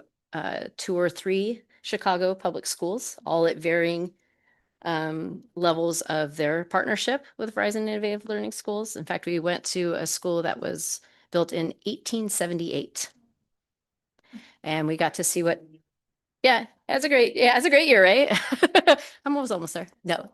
tour 3 Chicago public schools, all at varying levels of their partnership with Verizon Innovative Learning Schools. In fact, we went to a school that was built in 1878. And we got to see what, yeah, it's a great year, right? I'm almost there. No.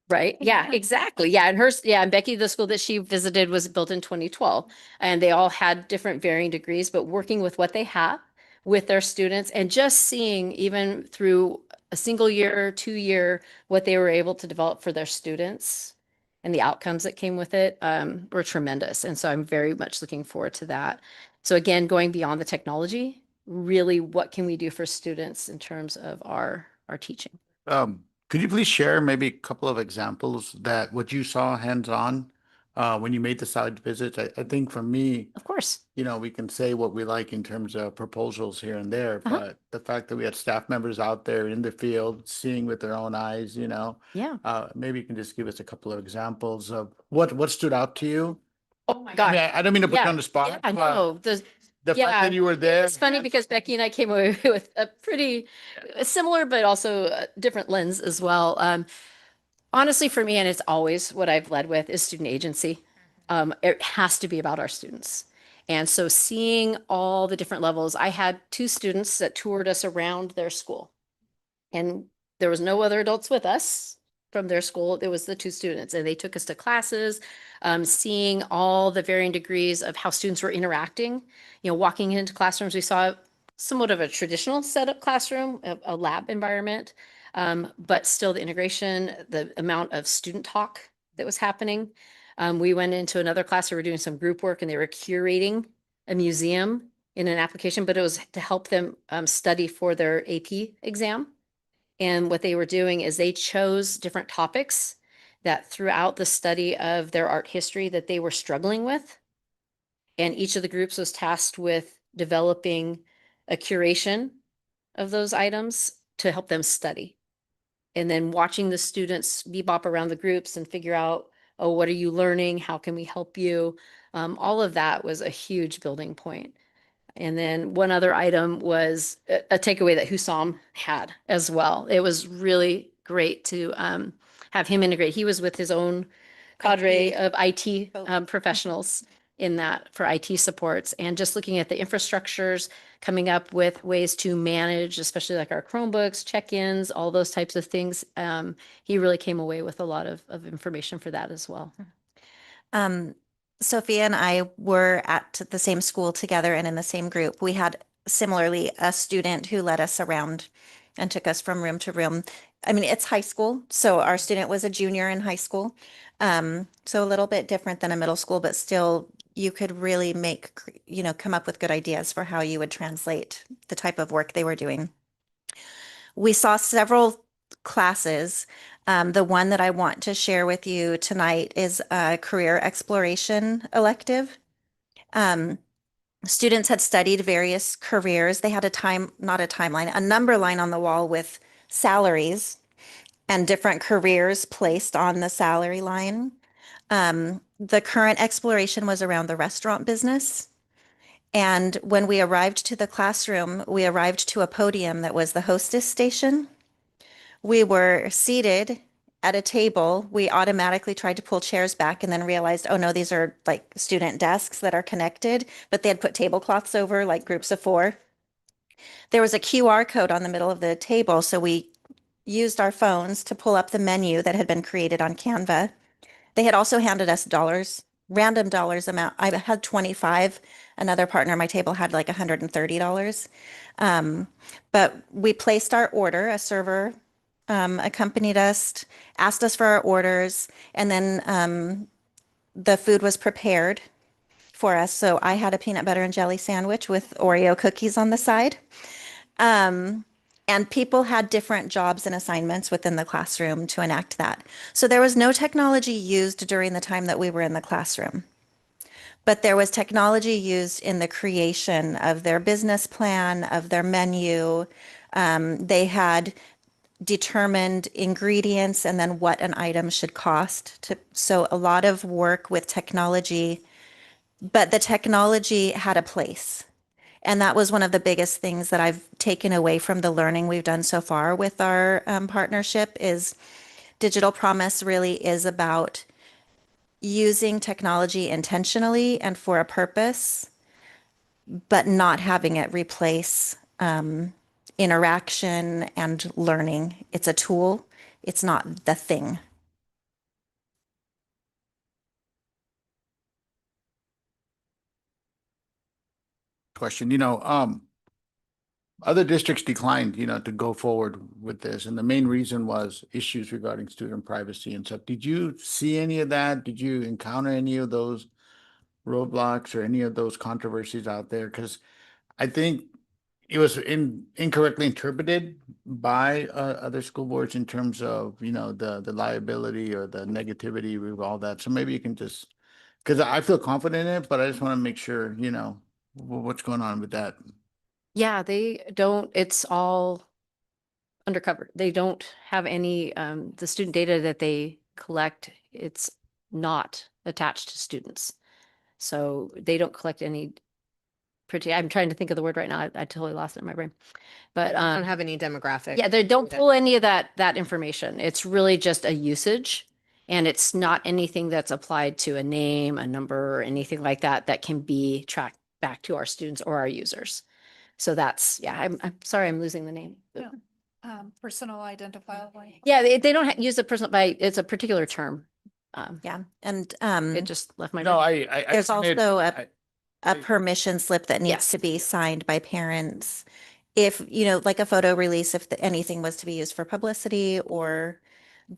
Right. Yeah, exactly. Yeah. And hers, yeah. And Becky, the school that she visited was built in 2012 and they all had different varying degrees, but working with what they have with their students and just seeing even through a single year, 2 year, what they were able to develop for their students and the outcomes that came with it were tremendous. And so I'm very much looking forward to that. So again, going beyond the technology, really what can we do for students in terms of our teaching? Could you please share maybe a couple of examples that what you saw hands-on when you made the site visits? I think for me, Of course. we can say what we like in terms of proposals here and there, Uh-huh. but the fact that we had staff members out there in the field, seeing with their own eyes, Yeah. maybe you can just give us a couple of examples of what stood out to you. Oh my I gosh. mean, I don't mean to put you Yeah. on the spot, Yeah, but no, the fact yeah. that you were there. It's funny because Becky and I came away with a pretty similar, but also a different lens as well. Honestly, for me, and it's always what I've led with is student agency. It has to be about our students. And so seeing all the different levels, I had 2 students that toured us around their school. And there was no other adults with us from their school. It was the 2 students, and they took us to classes, seeing all the varying degrees of how students were interacting. Walking into classrooms, we saw somewhat of a traditional setup classroom, a lab environment, but still the integration, the amount of student talk that was happening. We went into another class, we were doing some group work, and they were curating a museum in an application, but it was to help them study for their AP exam. And what they were doing is they chose different topics that throughout the study of their art history that they were struggling with. And each of the groups was tasked with developing a curation of those items to help them study. And then watching the students bebop around the groups and figure out, oh, what are you learning? How can we help you? All of that was a huge building point. And then one other item was a takeaway that Hussam had as well. It was really great to have him integrate. He was with his own cadre of IT professionals in that for IT supports and just looking at the infrastructures, coming up with ways to manage, especially like our Chromebooks, check-ins, all those types of things. He really came away with a lot of information for that as well. Sophia and I were at the same school together and in the same group. We had similarly a student who led us around and took us from room to room. I mean, it's high school, so our student was a junior in high school. So a little bit different than a middle school, but still you could really come up with good ideas for how you would translate the type of work they were doing. We saw several classes. The one that I want to share with you tonight is a career exploration elective. Students had studied various careers. They had not a timeline, a number line on the wall with salaries and different careers placed on the salary line. The current exploration was around the restaurant business. And when we arrived to the classroom, we arrived to a podium that was the hostess station. We were seated at a table. We automatically tried to pull chairs back and then realized, oh no, these are like student desks that are connected, but they had put tablecloths over like groups of 4. There was a QR code on the middle of the table, so we used our phones to pull up the menu that had been created on Canva. They had also handed us dollars, random dollars amount. I had 25. Another partner at my table had like $130. But we placed our order. A server accompanied us, asked us for our orders, and then the food was prepared for us. So I had a peanut butter and jelly sandwich with Oreo cookies on the side. And people had different jobs and assignments within the classroom to enact that. So there was no technology used during the time that we were in the classroom. But there was technology used in the creation of their business plan, of their menu. They had determined ingredients and then what an item should cost. So a lot of work with technology, but the technology had a place. And that was one of the biggest things that I've taken away from the learning we've done so far with our partnership is Digital Promise really is about using technology intentionally and for a purpose, but not having it replace interaction and learning. It's a tool. It's not the thing. question. Other districts declined, to go forward with this, and the main reason was issues regarding student privacy and stuff. Did you see any of that? Did you encounter any of those roadblocks or any of those controversies out there? Because I think it was incorrectly interpreted by other school boards in terms of, the liability or the negativity with all that. So maybe you can just, because I feel confident in it, but I just want to make sure, what's going on with that. Yeah, they don't, it's all undercover. They don't have any, the student data that they collect, it's not attached to students. So they don't collect any pretty, I'm trying to think of the word right now. I totally lost it in my brain. But Don't have any demographic. yeah, they don't data. pull any of that information. It's really just a usage. And it's not anything that's applied to a name, a number, or anything like that that can be tracked back to our students or our users. So that's, yeah, I'm sorry, I'm losing the name. No. Personal identifiable. Yeah, they don't use a personal by, it's a particular term. Yeah, and It just left my. No, brain. there's also I- a permission slip that needs Yes. to be signed by parents. If, like a photo release, if anything was to be used for publicity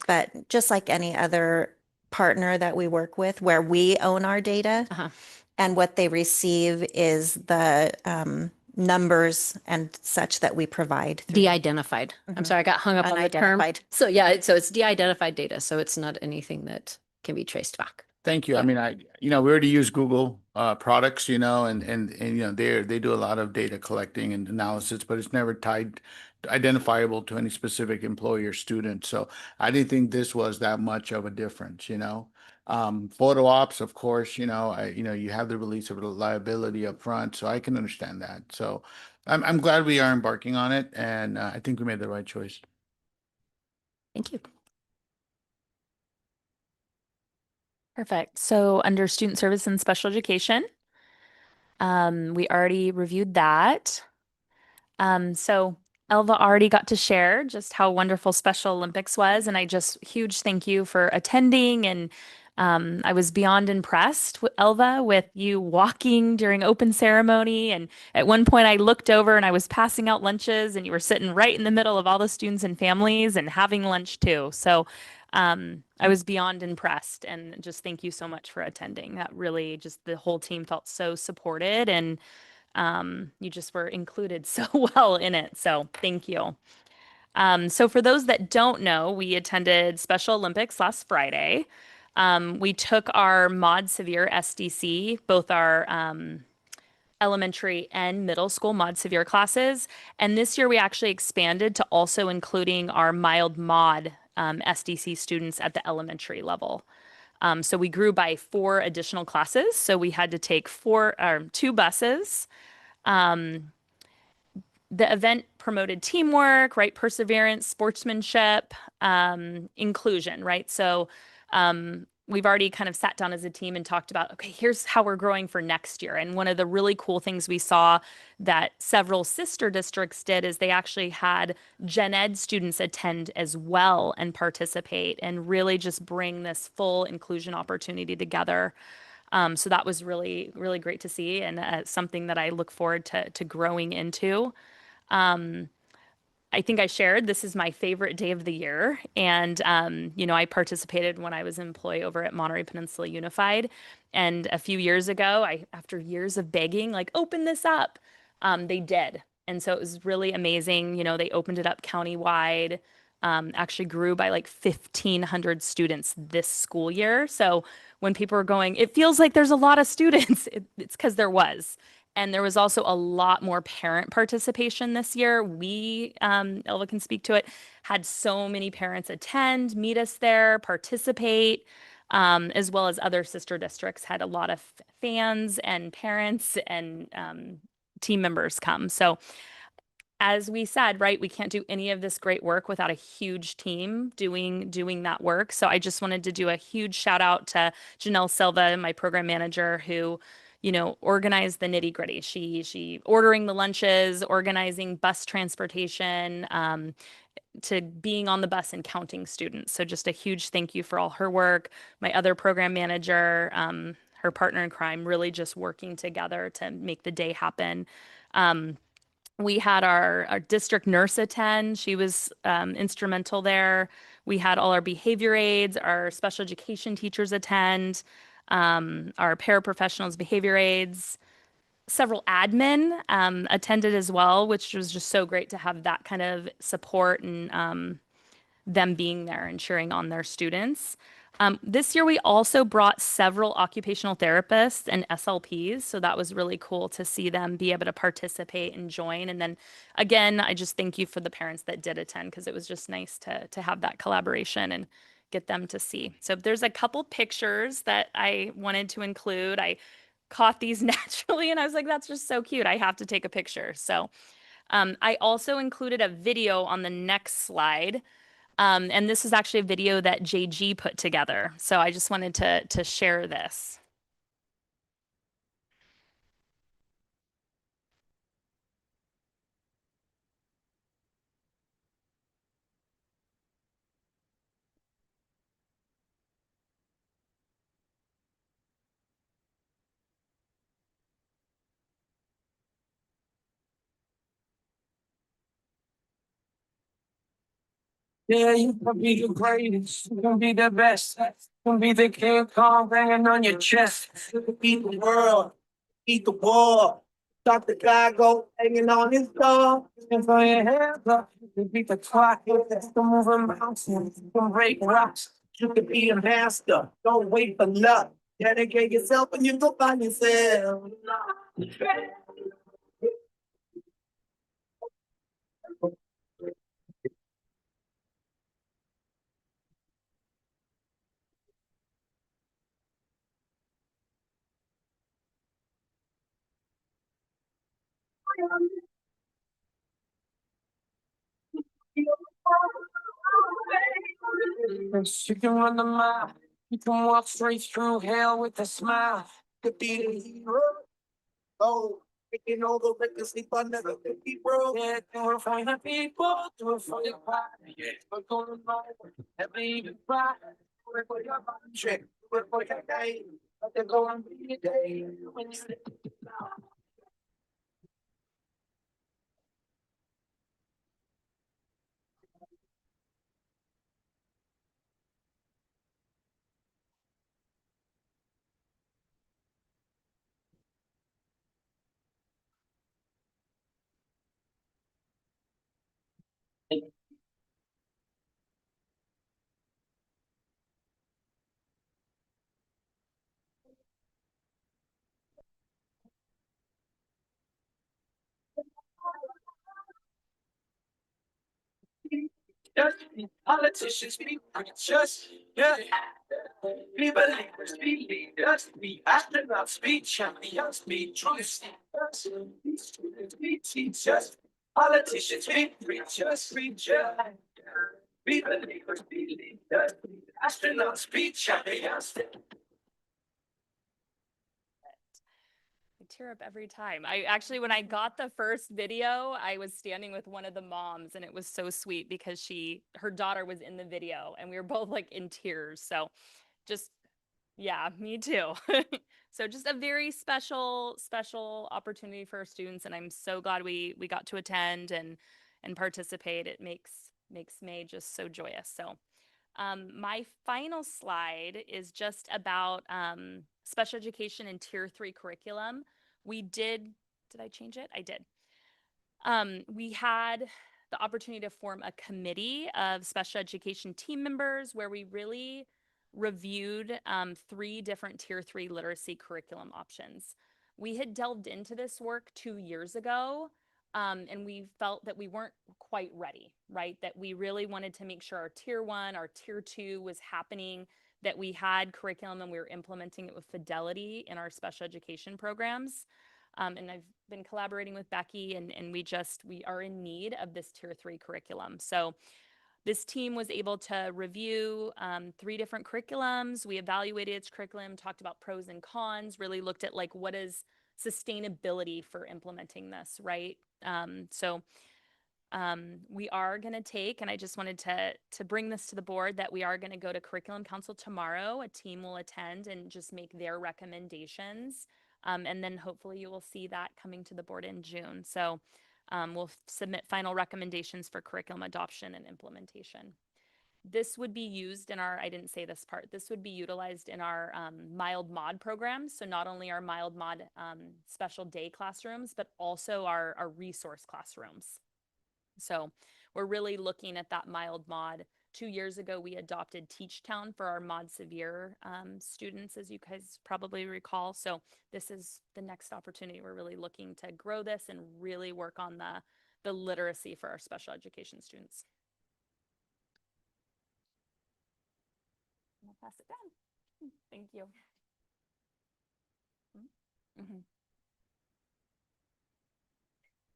but just like any other partner that we work with where we own our data Uh-huh. and what they receive is the numbers and such that we provide. through- De-identified. I'm Mhm. sorry, I got hung up on the term. Unidentified. So yeah, so it's de-identified data. So it's not anything that can be traced back. Thank you. I mean, we already use Google products, and they do a lot of data collecting and analysis, but it's never identifiable to any specific employee or student. So I didn't think this was that much of a difference. Photo ops, of course, you have the release of the liability up front, so I can understand that. So I'm glad we are embarking on it, and I think we made the right choice. Thank you. Perfect. So under student service and special education, we already reviewed that. So Elva already got to share just how wonderful Special Olympics was, and I just huge thank you for attending. And I was beyond impressed with Elva with you walking during open ceremony. And at one point, I looked over and I was passing out lunches, and you were sitting right in the middle of all the students and families and having lunch too. So I was beyond impressed, and just thank you so much for attending. That really just the whole team felt so supported, and you just were included so well in it. So thank you. So for those that don't know, we attended Special Olympics last Friday. We took our Mod Severe SDC, both our elementary and middle school Mod Severe classes. And this year we actually expanded to also including our mild Mod SDC students at the elementary level. So we grew by 4 additional classes. So we had to take 2 buses. The event promoted teamwork, right? Perseverance, sportsmanship, inclusion, right? So we've already kind of sat down as a team and talked about, okay, here's how we're growing for next year. And one of the really cool things we saw that several sister districts did is they actually had gen ed students attend as well and participate and really just bring this full inclusion opportunity together. So that was really, really great to see, and something that I look forward to growing into. I think I shared this is my favorite day of the year. And, I participated when I was an employee over at Monterey Peninsula Unified. And a few years ago, after years of begging, like, open this up, they did. And so it was really amazing. They opened it up countywide, actually grew by like 1,500 students this school year. So when people were going, it feels like there's a lot of students, it's because there was. And there was also a lot more parent participation this year. We, Elva can speak to it, had so many parents attend, meet us there, participate, as well as other sister districts had a lot of fans and parents and team members come. So as we said, right, we can't do any of this great work without a huge team doing that work. So I just wanted to do a huge shout out to Janelle Silva, my program manager, who organized the nitty gritty. She ordering the lunches, organizing bus transportation, to being on the bus and counting students. So just a huge thank you for all her work. My other program manager, her partner in crime, really just working together to make the day happen. We had our district nurse attend. She was instrumental there. We had all our behavior aides, our special education teachers attend, our paraprofessionals, behavior aides, several admin attended as well, which was just so great to have that kind of support and them being there and cheering on their students. This year, we also brought several occupational therapists and SLPs, so that was really cool to see them be able to participate and join. And then again, I just thank you for the parents that did attend because it was just nice to have that collaboration and get them to see. So there's a couple pictures that I wanted to include. I caught these naturally and I was like, that's just so cute. I have to take a picture. So I also included a video on the next slide. And this is actually a video that JG put together. So I just wanted to share this. Yeah, you can be the greatest. You can be the best. You can be the King Kong banging on your chest. You can beat the world, beat the war. Stop the guy go hanging on his door. And throw your hands up. You can beat the clock. You can move a mountain. You can break rocks. You can be a master. Don't wait for luck. Dedicate yourself and you go find yourself. You can run the mile. You can walk straight through hell with a smile. You could be the hero. Oh, taking all the records sleep under the 50, bro. Yeah, do it for the people, do it for your pride. Yeah, we're gonna know, never even try. Do it for your country, do it for your day. But there's gonna be a day when you just be politicians, be preachers, yeah. Be believers, be leaders, be astronauts, be champions, be truth seekers, be students, be teachers, politicians, be preachers, preachers. Be believers, be leaders, be astronauts, be champions. I tear up every time. I actually, when I got the first video, I was standing with one of the moms and it was so sweet because her daughter was in the video and we were both like in tears. So just, yeah, me too. So just a very special opportunity for our students. And I'm so glad we got to attend and participate. It makes May just so joyous. So my final slide is just about special education and tier 3 curriculum. Did I change it? I did. We had the opportunity to form a committee of special education team members where we really reviewed 3 different tier 3 literacy curriculum options. We had delved into this work 2 years ago, and we felt that we weren't quite ready, right? That we really wanted to make sure our tier 1, our tier 2 was happening, that we had curriculum and we were implementing it with fidelity in our special education programs. And I've been collaborating with Becky and we are in need of this tier 3 curriculum. So this team was able to review 3 different curriculums. We evaluated its curriculum, talked about pros and cons, really looked at like what is sustainability for implementing this, right? So We are going to take, and I just wanted to bring this to the board, that we are going to go to Curriculum Council tomorrow. A team will attend and just make their recommendations. And then hopefully you will see that coming to the board in June. So we'll submit final recommendations for curriculum adoption and implementation. This would be used in our, I didn't say this part, this would be utilized in our mild mod programs. So not only our mild mod special day classrooms, but also our resource classrooms. So we're really looking at that mild mod. 2 years ago, we adopted Teach Town for our mod severe students, as you guys probably recall. So this is the next opportunity. We're really looking to grow this and really work on the literacy for our special education students. I'll pass it down. Thank you. Mm-hmm.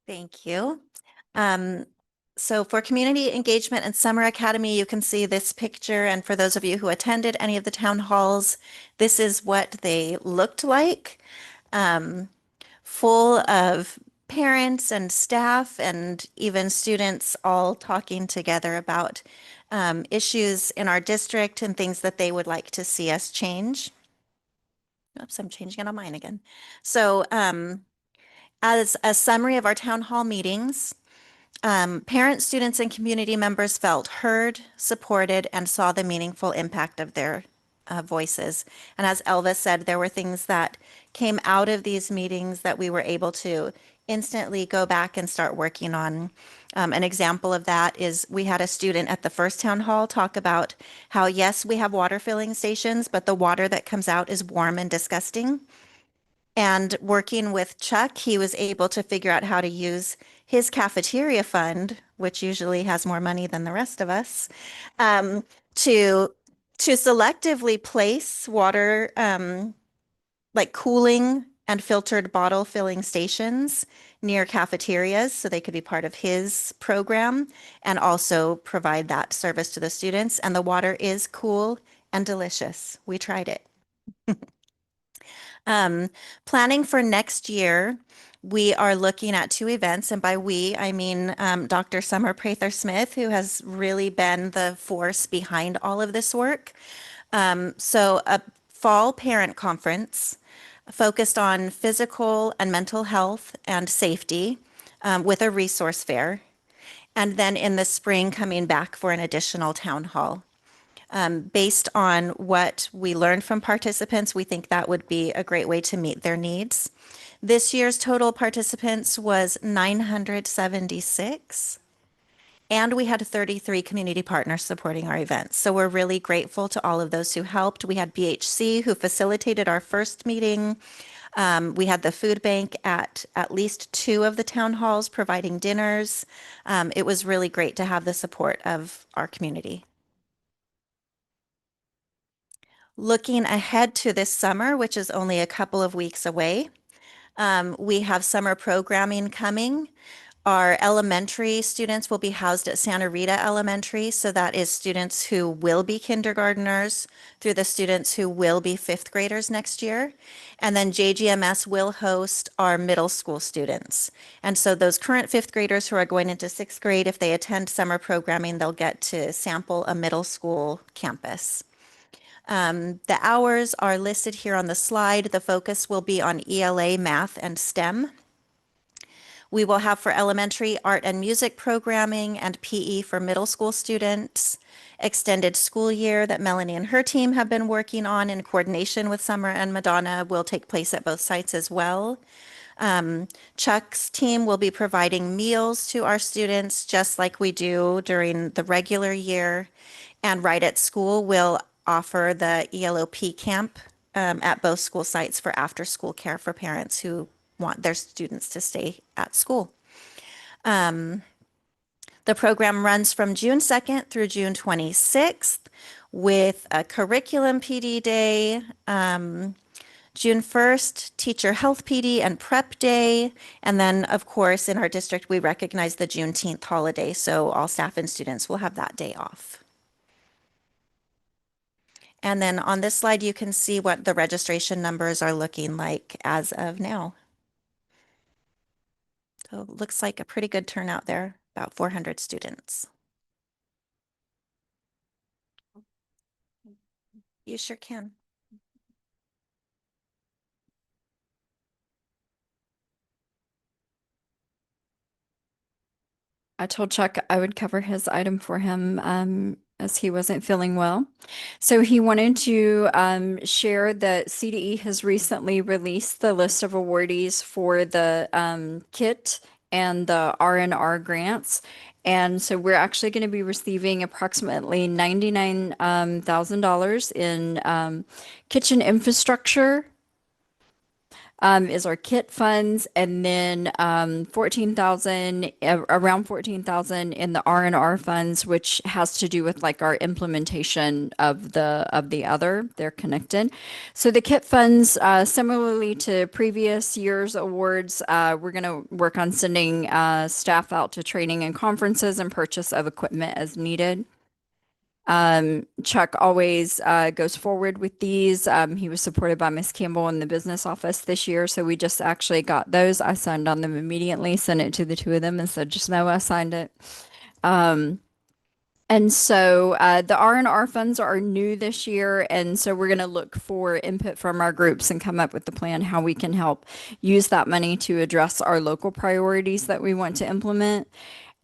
Thank you. So for community engagement and summer academy, you can see this picture. And for those of you who attended any of the town halls, this is what they looked like. Full of parents and staff and even students all talking together about issues in our district and things that they would like to see us change. Oops, I'm changing it on mine again. So as a summary of our town hall meetings, parents, students, and community members felt heard, supported, and saw the meaningful impact of their voices. And as Elva said, there were things that came out of these meetings that we were able to instantly go back and start working on. An example of that is we had a student at the first town hall talk about how, yes, we have water filling stations, but the water that comes out is warm and disgusting. And working with Chuck, he was able to figure out how to use his cafeteria fund, which usually has more money than the rest of us, to selectively place water, like cooling and filtered bottle filling stations near cafeterias so they could be part of his program and also provide that service to the students. And the water is cool and delicious. We tried it. Planning for next year, we are looking at 2 events, and by we, I mean Dr. Summer Prather-Smith, who has really been the force behind all of this work. So a fall parent conference focused on physical and mental health and safety with a resource fair. And then in the spring, coming back for an additional town hall. Based on what we learned from participants, we think that would be a great way to meet their needs. This year's total participants was 976, and we had 33 community partners supporting our events. So we're really grateful to all of those who helped. We had BHC who facilitated our first meeting. We had the food bank at least 2 of the town halls providing dinners. It was really great to have the support of our community. Looking ahead to this summer, which is only a couple of weeks away, we have summer programming coming. Our elementary students will be housed at Santa Rita Elementary. So that is students who will be kindergarteners through the students who will be 5th graders next year. And then JGMS will host our middle school students. And so those current 5th graders who are going into 6th grade, if they attend summer programming, they'll get to sample a middle school campus. The hours are listed here on the slide. The focus will be on ELA, math, and STEM. We will have for elementary art and music programming and PE for middle school students. Extended school year that Melanie and her team have been working on in coordination with Summer and Madonna will take place at both sites as well. Chuck's team will be providing meals to our students just like we do during the regular year. And Right at School will offer the ELOP camp at both school sites for after school care for parents who want their students to stay at school. The program runs from June 2nd through June 26th with a curriculum PD day, June 1st, teacher health PD and prep day. And then, of course, in our district, we recognize the Juneteenth holiday. So all staff and students will have that day off. And then on this slide, you can see what the registration numbers are looking like as of now. So it looks like a pretty good turnout there. about 400 students. You sure can. I told Chuck I would cover his item for him as he wasn't feeling well. So he wanted to share that CDE has recently released the list of awardees for the KIT and the R&R grants. And so we're actually going to be receiving approximately $99,000 in kitchen infrastructure is our kit funds, and then 14,000, around 14,000 in the R&R funds, which has to do with like our implementation of the other. They're connected. So the kit funds, similarly to previous years' awards, we're going to work on sending staff out to training and conferences and purchase of equipment as needed. Chuck always goes forward with these. He was supported by Miss Campbell in the business office this year, so we just actually got those. I signed on them immediately, sent it to the two of them, and said, "Just know I signed it." And so the R&R funds are new this year, and so we're going to look for input from our groups and come up with the plan how we can help use that money to address our local priorities that we want to implement.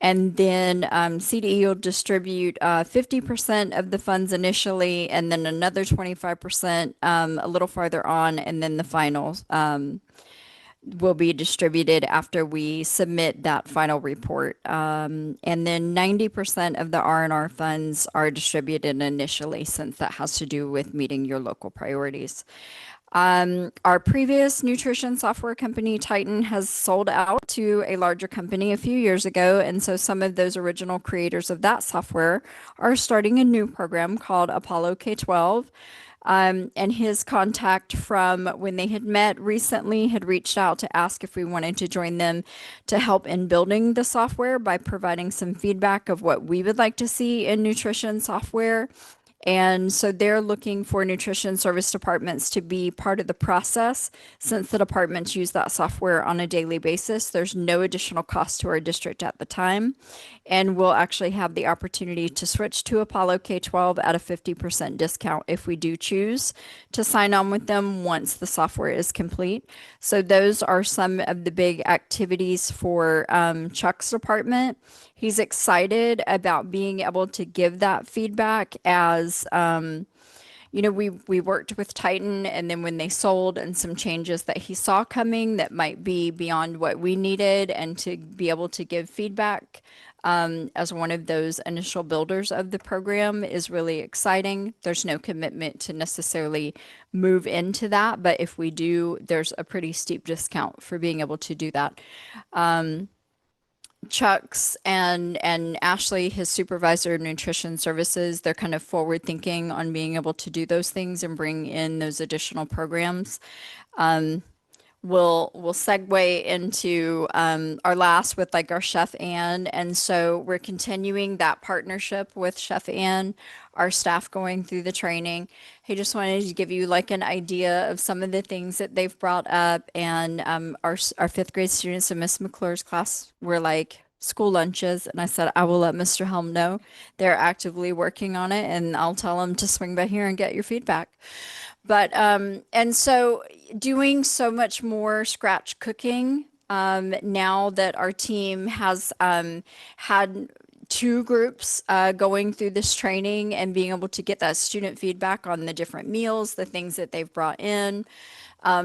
And then CDE will distribute 50% of the funds initially, and then another 25% a little farther on, and then the final will be distributed after we submit that final report. And then 90% of the R&R funds are distributed initially, since that has to do with meeting your local priorities. Our previous nutrition software company, Titan, has sold out to a larger company a few years ago. And so some of those original creators of that software are starting a new program called Apollo K-12. And his contact from when they had met recently had reached out to ask if we wanted to join them to help in building the software by providing some feedback of what we would like to see in nutrition software. And so they're looking for nutrition service departments to be part of the process. Since the departments use that software on a daily basis, there's no additional cost to our district at the time. And we'll actually have the opportunity to switch to Apollo K-12 at a 50% discount if we do choose to sign on with them once the software is complete. So those are some of the big activities for Chuck's department. He's excited about being able to give that feedback as you know, we worked with Titan, and then when they sold and some changes that he saw coming that might be beyond what we needed, and to be able to give feedback as one of those initial builders of the program is really exciting. There's no commitment to necessarily move into that, but if we do, there's a pretty steep discount for being able to do that. Chuck's and Ashley, his supervisor of nutrition services, they're kind of forward thinking on being able to do those things and bring in those additional programs. We'll segue into our last with like our Chef Ann. And so we're continuing that partnership with Chef Ann, our staff going through the training. He just wanted to give you like an idea of some of the things that they've brought up. And our fifth grade students in Miss McClure's class were like school lunches. And I said, I will let Mr. Helm know. They're actively working on it, and I'll tell them to swing by here and get your feedback. But and so doing so much more scratch cooking now that our team has had two groups going through this training and being able to get that student feedback on the different meals, the things that they've brought in.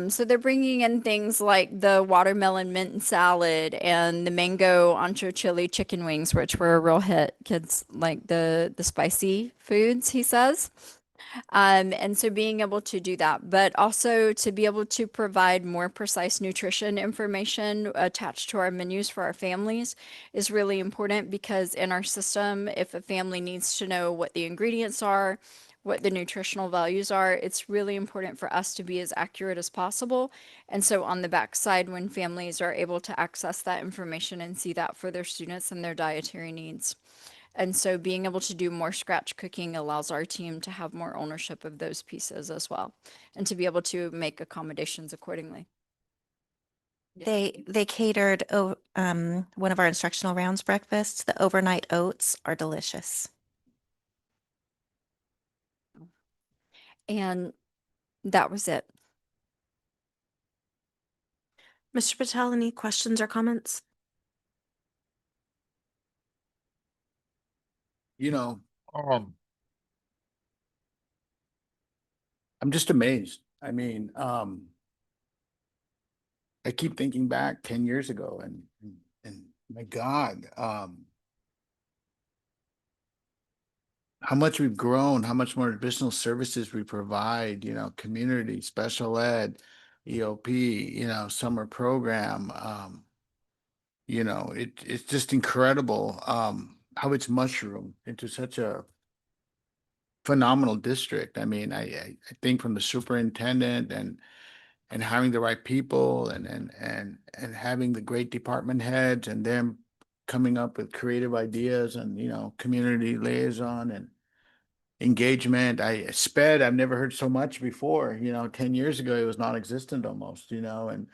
So they're bringing in things like the watermelon mint salad and the mango ancho chili chicken wings, which were a real hit. Kids like the spicy foods, he says. And so being able to do that, but also to be able to provide more precise nutrition information attached to our menus for our families is really important, because in our system, if a family needs to know what the ingredients are, what the nutritional values are, it's really important for us to be as accurate as possible. And so on the backside, when families are able to access that information and see that for their students and their dietary needs. And so being able to do more scratch cooking allows our team to have more ownership of those pieces as well, and to be able to make accommodations accordingly. They catered one of our instructional rounds breakfasts. The overnight oats are delicious. And that was it. Mr. Patel, any questions or comments? You know, I'm just amazed. I mean, I keep thinking back 10 years ago and my God, how much we've grown, how much more additional services we provide, community, special ed, EOP, summer program. It's just incredible how it's mushroomed into such a phenomenal district. I mean, I think from the superintendent and hiring the right people and having the great department heads and them coming up with creative ideas and community liaison and engagement. I've never heard so much before. 10 years ago it was non-existent almost, and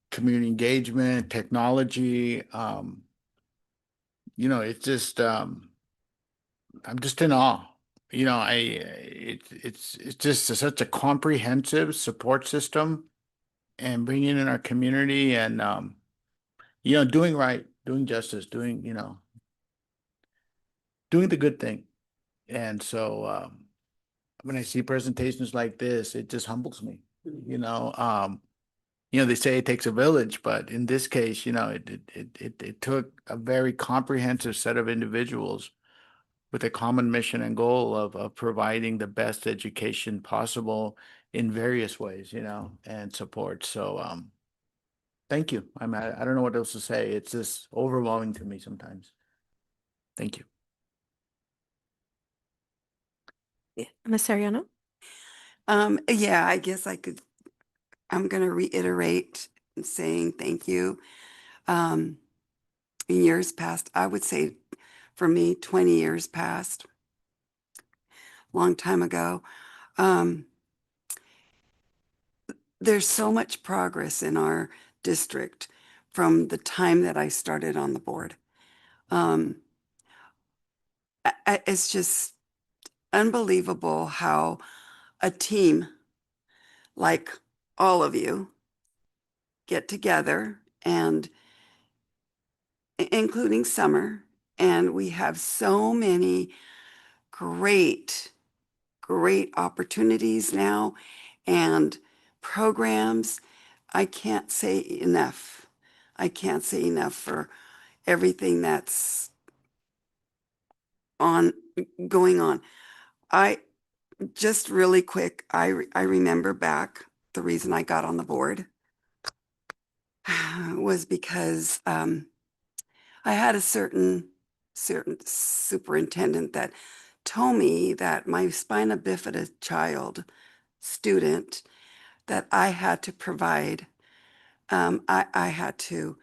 community engagement, technology, it's just I'm just in awe. It's just such a comprehensive support system and bringing in our community and doing right, doing justice, doing the good thing. And so when I see presentations like this, it just humbles me. They say it takes a village, but in this case, it took a very comprehensive set of individuals with a common mission and goal of providing the best education possible in various ways, and support. So thank you. I don't know what else to say. It's just overwhelming to me sometimes. Thank you. Ms. Ariano? Yeah, I guess I'm going to reiterate saying thank you. In years past, I would say for me, 20 years past, long time ago, um, there's so much progress in our district from the time that I started on the board. It's just unbelievable how a team like all of you get together and including Summer, and we have so many great, great opportunities now and programs. I can't say enough. I can't say enough for everything that's going on. I just really quick, I remember back the reason I got on the board was because I had a certain superintendent that told me that my spina bifida child student that I had to provide. I had to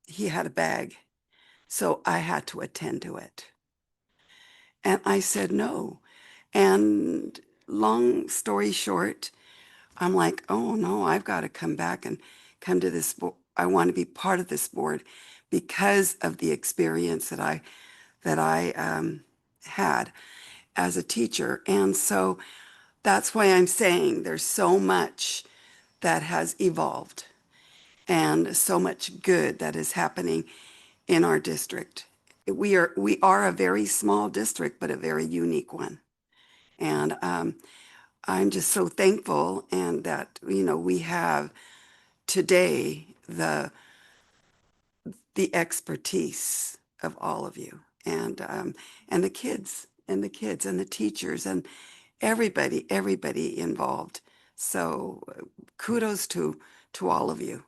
he had a bag, so I had to attend to it. And I said no. And long story short, I'm like, oh no, I've got to come back and come to this board. I want to be part of this board because of the experience that I had as a teacher. And so that's why I'm saying there's so much that has evolved and so much good that is happening in our district. We are a very small district, but a very unique one. And I'm just so thankful and that, we have today the expertise of all of you and the kids and the teachers and everybody involved. So kudos to all of you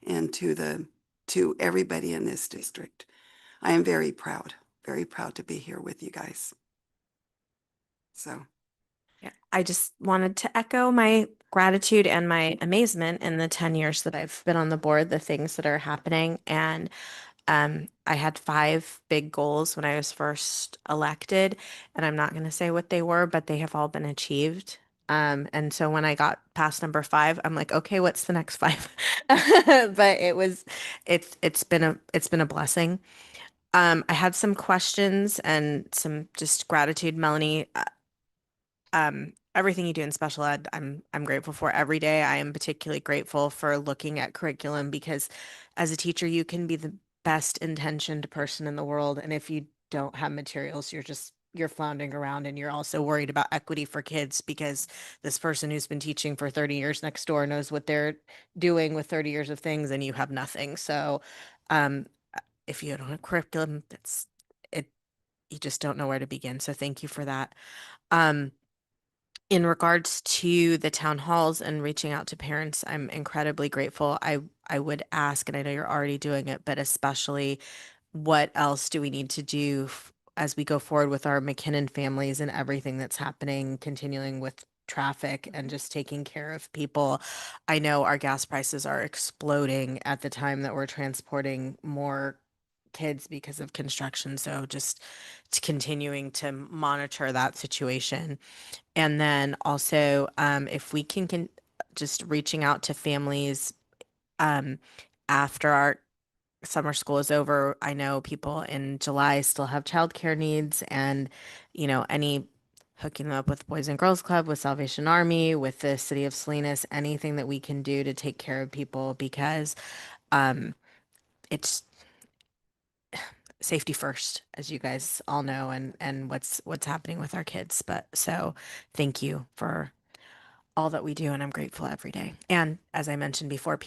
and to everybody in this district. I am very proud to be here with you guys. So. Yeah, I just wanted to echo my gratitude and my amazement in the 10 years that I've been on the board, the things that are happening. And I had 5 big goals when I was first elected, and I'm not going to say what they were, but they have all been achieved. And so when I got past number 5, I'm like, okay, what's the next 5? But it's been a blessing. I had some questions and some just gratitude, Melanie. Everything you do in special ed, I'm grateful for every day. I am particularly grateful for looking at curriculum because as a teacher, you can be the best intentioned person in the world. And if you don't have materials, you're floundering around and you're also worried about equity for kids because this person who's been teaching for 30 years next door knows what they're doing with 30 years of things and you have nothing. So um, if you don't have curriculum, it you just don't know where to begin. So thank you for that. Um, in regards to the town halls and reaching out to parents, I'm incredibly grateful. I would ask, and I know you're already doing it, but especially what else do we need to do as we go forward with our McKinnon families and everything that's happening, continuing with traffic and just taking care of people. I know our gas prices are exploding at the time that we're transporting more kids because of construction. So just continuing to monitor that situation. And then also, if we can just reaching out to families um, after our summer school is over. I know people in July still have childcare needs, and any hooking them up with Boys and Girls Club, with Salvation Army, with the City of Salinas, anything that we can do to take care of people because um, it's safety first, as you guys all know, and what's happening with our kids. But so thank you for all that we do, and I'm grateful every day. And as I mentioned before,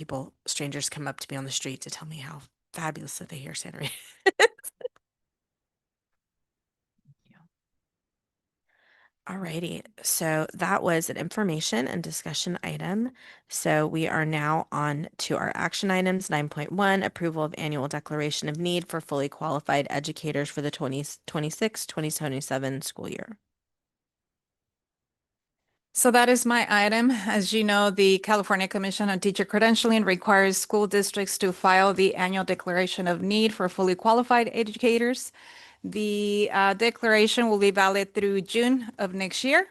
strangers come up to me on the street to tell me how fabulous that they hear Santa Rita. Alrighty, so that was an information and discussion item. So we are now on to our action items. 9.1, approval of annual declaration of need for fully qualified educators for the 2026-2027 school year. So that is my item. As you know, the California Commission on Teacher Credentialing requires school districts to file the annual declaration of need for fully qualified educators. The declaration will be valid through June of next year.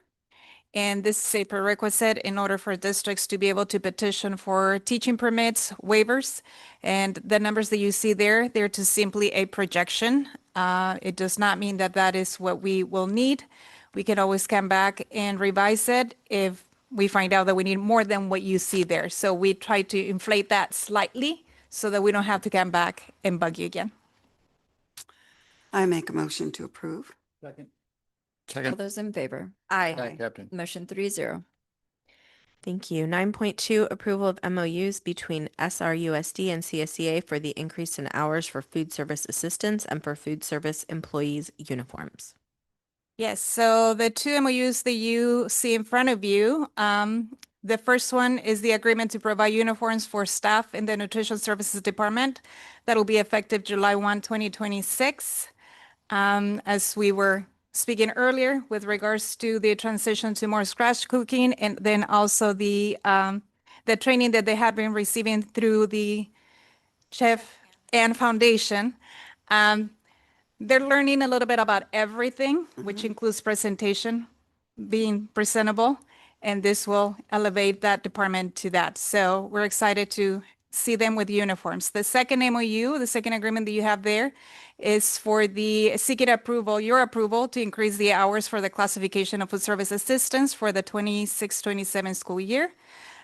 And this is a prerequisite in order for districts to be able to petition for teaching permits, waivers. And the numbers that you see there, they're just simply a projection. It does not mean that that is what we will need. We can always come back and revise it if we find out that we need more than what you see there. So we try to inflate that slightly so that we don't have to come back and bug you again. I make a motion to approve. Second. All Second. those in favor? Aye. Captain. Motion 3-0. Thank you. 9.2, approval of MOUs between SRUSD and CSEA for the increase in hours for food service assistants and for food service employees' uniforms. Yes, so the two MOUs that you see in front of you, the first one is the agreement to provide uniforms for staff in the Nutrition Services Department. That will be effective July 1, 2026. As we were speaking earlier with regards to the transition to more scratch cooking and then also the training that they have been receiving through the Chef and Foundation. They're learning a little bit about everything, which includes presentation, being presentable, and this will elevate that department to that. So we're excited to see them with uniforms. The second MOU, the second agreement that you have there is for the seeking approval, your approval to increase the hours for the classification of food service assistants for the 26-27 school year.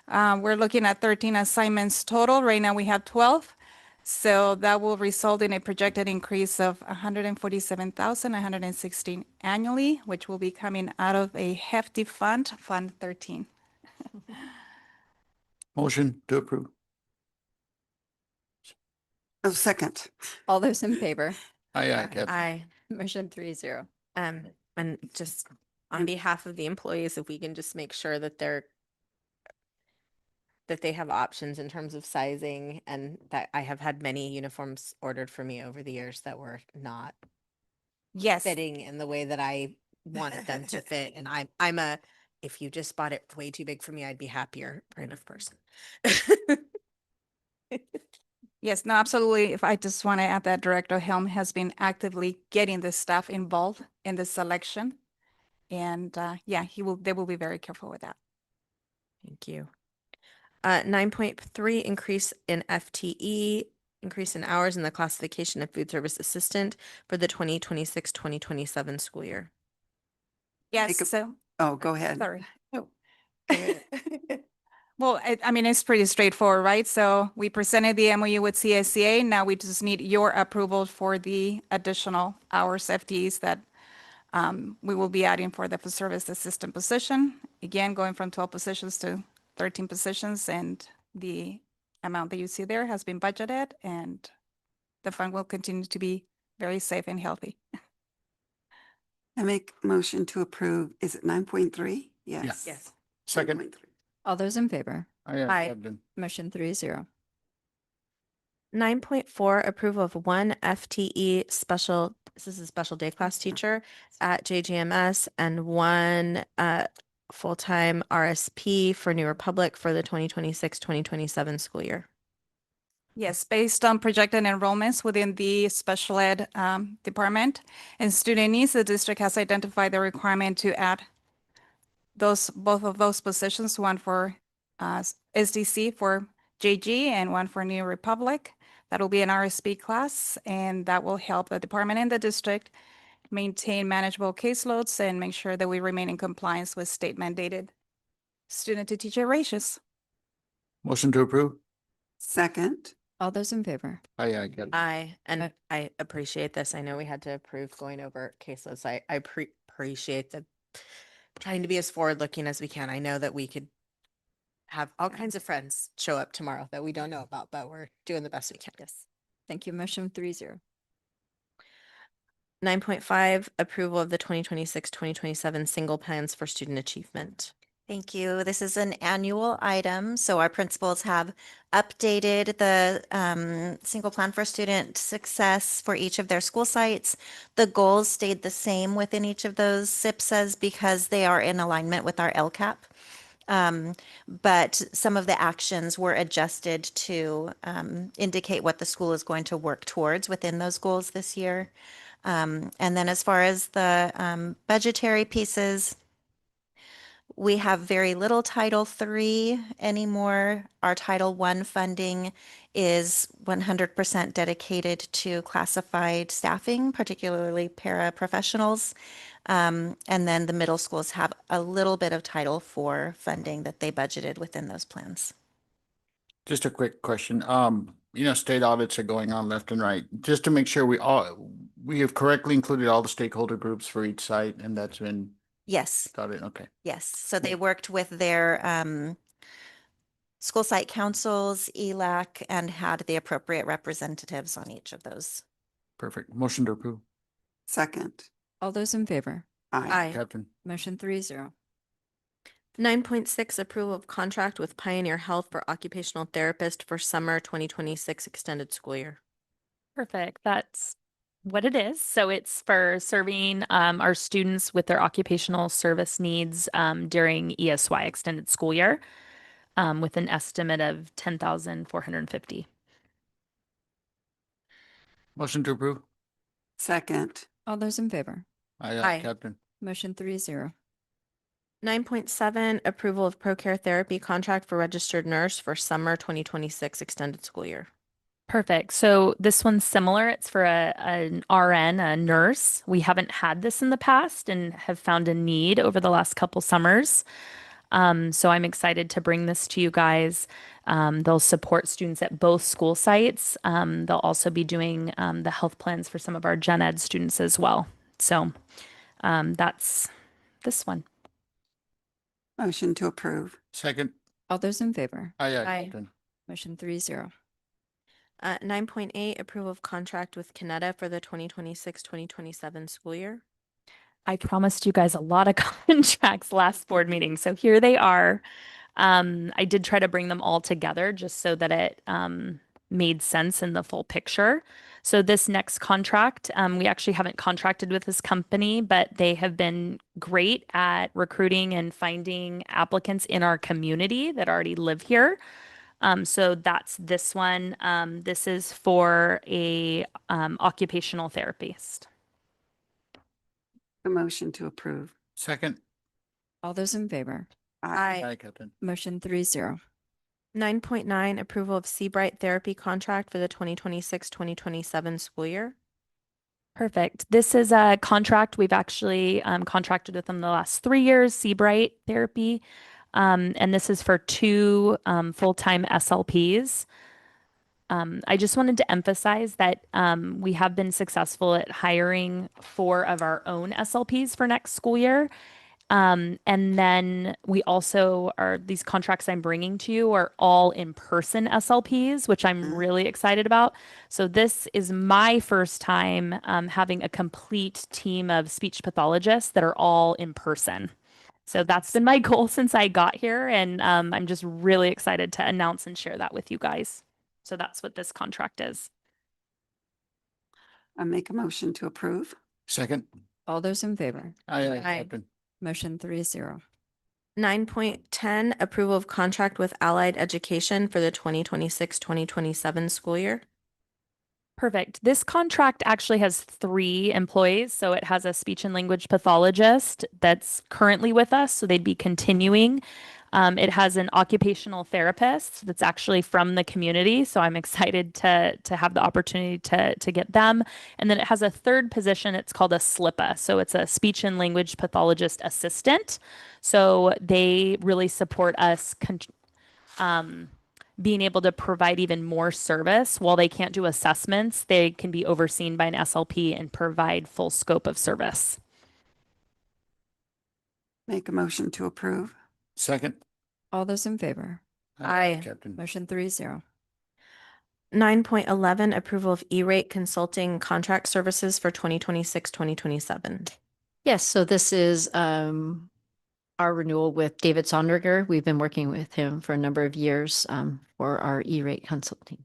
We're looking at 13 assignments total. Right now we have 12. So that will result in a projected increase of 147,116 annually, which will be coming out of a hefty fund, Fund 13. Motion to approve. Oh, second. All those in favor? Aye, Captain. Aye. Motion 3-0. And just on behalf of the employees, if we can just make sure that they have options in terms of sizing, and that I have had many uniforms ordered for me over the years that were not Yes. fitting in the way that I wanted them to fit. And if you just bought it way too big for me, I'd be happier kind of person. Yes, no, absolutely. If I just want to add that Director Helm has been actively getting the staff involved in the selection. And yeah, they will be very careful with that. Thank you. 9.3, increase in FTE, increase in hours in the classification of food service assistant for the 2026-2027 school year. Yes, Make a- so, Oh, go ahead. sorry. Oh. Well, I mean, it's pretty straightforward, right? So we presented the MOU with CSCA. Now we just need your approval for the additional hours FTEs that we will be adding for the food service assistant position. Again, going from 12 positions to 13 positions, and the amount that you see there has been budgeted, and the fund will continue to be very safe and healthy. I make motion to approve. Is it 9.3? Yes. Yes. Second. 9.3. All those in favor? Aye. Captain. Motion 3-0. 9.4, approval of one FTE special, this is a special day class teacher at JGMS, and one full-time RSP for New Republic for the 2026-2027 school year. Yes, based on projected enrollments within the special ed department and student needs, the district has identified the requirement to add both of those positions, one for SDC for JG and one for New Republic. That'll be an RSP class, and that will help the department and the district maintain manageable caseloads and make sure that we remain in compliance with state mandated student to teacher ratios. Motion to approve. Second. All those in favor? Aye, Captain. And I appreciate this. I know we had to approve going over cases. I appreciate the trying to be as forward-looking as we can. I know that we could have all kinds of friends show up tomorrow that we don't know about, but we're doing the best we can. Yes. Thank you. Motion 3-0. 9.5, approval of the 2026-2027 single plans for student achievement. Thank you. This is an annual item, so our principals have updated the single plan for student success for each of their school sites. The goals stayed the same within each of those SIPSAs because they are in alignment with our LCAP. But some of the actions were adjusted to indicate what the school is going to work towards within those goals this year. And then as far as the budgetary pieces, we have very little Title III anymore. Our Title I funding is 100% dedicated to classified staffing, particularly paraprofessionals. And then the middle schools have a little bit of Title IV funding that they budgeted within those plans. Just a quick question. State audits are going on left and right. Just to make sure we have correctly included all the stakeholder groups for each site, and that's been Yes, audited. Okay. yes. So they worked with their school site councils, ELAC, and had the appropriate representatives on each of those. Perfect. Motion to approve. Second. All those in favor? Aye. Captain. Motion 3-0. 9.6, approval of contract with Pioneer Health for occupational therapist for summer 2026 extended school year. Perfect. That's what it is. So it's for serving our students with their occupational service needs during ESY extended school year with an estimate of 10,450. Motion to approve. Second. All those in favor? Aye. Captain. Motion 3-0. 9.7, approval of ProCare therapy contract for registered nurse for summer 2026 extended school year. Perfect. So this one's similar. It's for an RN, a nurse. We haven't had this in the past and have found a need over the last couple summers. So I'm excited to bring this to you guys. They'll support students at both school sites. They'll also be doing the health plans for some of our gen ed students as well. So that's this one. Motion to approve. Second. All those in favor? Aye. Captain. Motion 3-0. 9.8, approval of contract with Canada for the 2026-2027 school year. I promised you guys a lot of contracts last board meeting, so here they are. I did try to bring them all together just so that it made sense in the full picture. So this next contract, we actually haven't contracted with this company, but they have been great at recruiting and finding applicants in our community that already live here. So that's this one. This is for a occupational therapist. A motion to approve. Second. All those in favor? Aye. Captain. Motion 3-0. 9.9, approval of Seabright therapy contract for the 2026-2027 school year. Perfect. This is a contract we've actually contracted with them the last 3 years, Seabright Therapy. And this is for 2 full-time SLPs. I just wanted to emphasize that we have been successful at hiring 4 of our own SLPs for next school year. And then we also these contracts I'm bringing to you are all in-person SLPs, which I'm really excited about. So this is my first time having a complete team of speech pathologists that are all in person. So that's been my goal since I got here, and I'm just really excited to announce and share that with you guys. So that's what this contract is. I make a motion to approve. Second. All those in favor? Aye, Aye. Captain. Motion 3-0. 9.10, approval of contract with Allied Education for the 2026-2027 school year. Perfect. This contract actually has 3 employees. So it has a speech and language pathologist that's currently with us. So they'd be continuing. It has an occupational therapist that's actually from the community. So I'm excited to have the opportunity to get them. And then it has a 3rd position. It's called a SLPA. So it's a speech and language pathologist assistant. So they really support us being able to provide even more service. While they can't do assessments, they can be overseen by an SLP and provide full scope of service. Make a motion to approve. Second. All those in favor? Aye. Captain. Motion 3-0. 9.11, approval of E-rate consulting contract services for 2026-2027. Yes, so this is our renewal with David Sondriger. We've been working with him for a number of years for our E-rate consulting.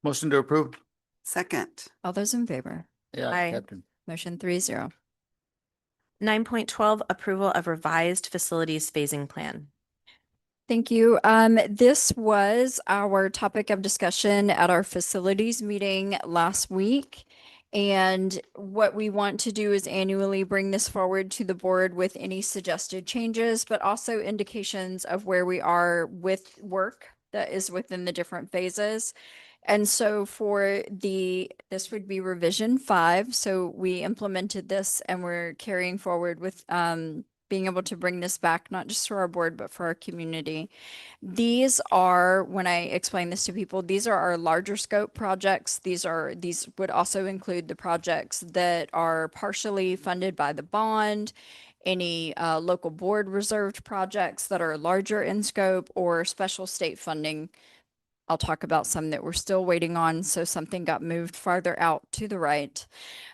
Motion to approve. Second. All those in favor? Yeah, Aye. Captain. Motion 3-0. 9.12, approval of revised facilities phasing plan. Thank you. This was our topic of discussion at our facilities meeting last week. And what we want to do is annually bring this forward to the board with any suggested changes, but also indications of where we are with work that is within the different phases. And so this would be revision 5. So we implemented this and we're carrying forward with being able to bring this back, not just for our board, but for our community. These are, when I explain this to people, these are our larger scope projects. These would also include the projects that are partially funded by the bond, any local board reserved projects that are larger in scope, or special state funding. I'll talk about some that we're still waiting on, so something got moved farther out to the right.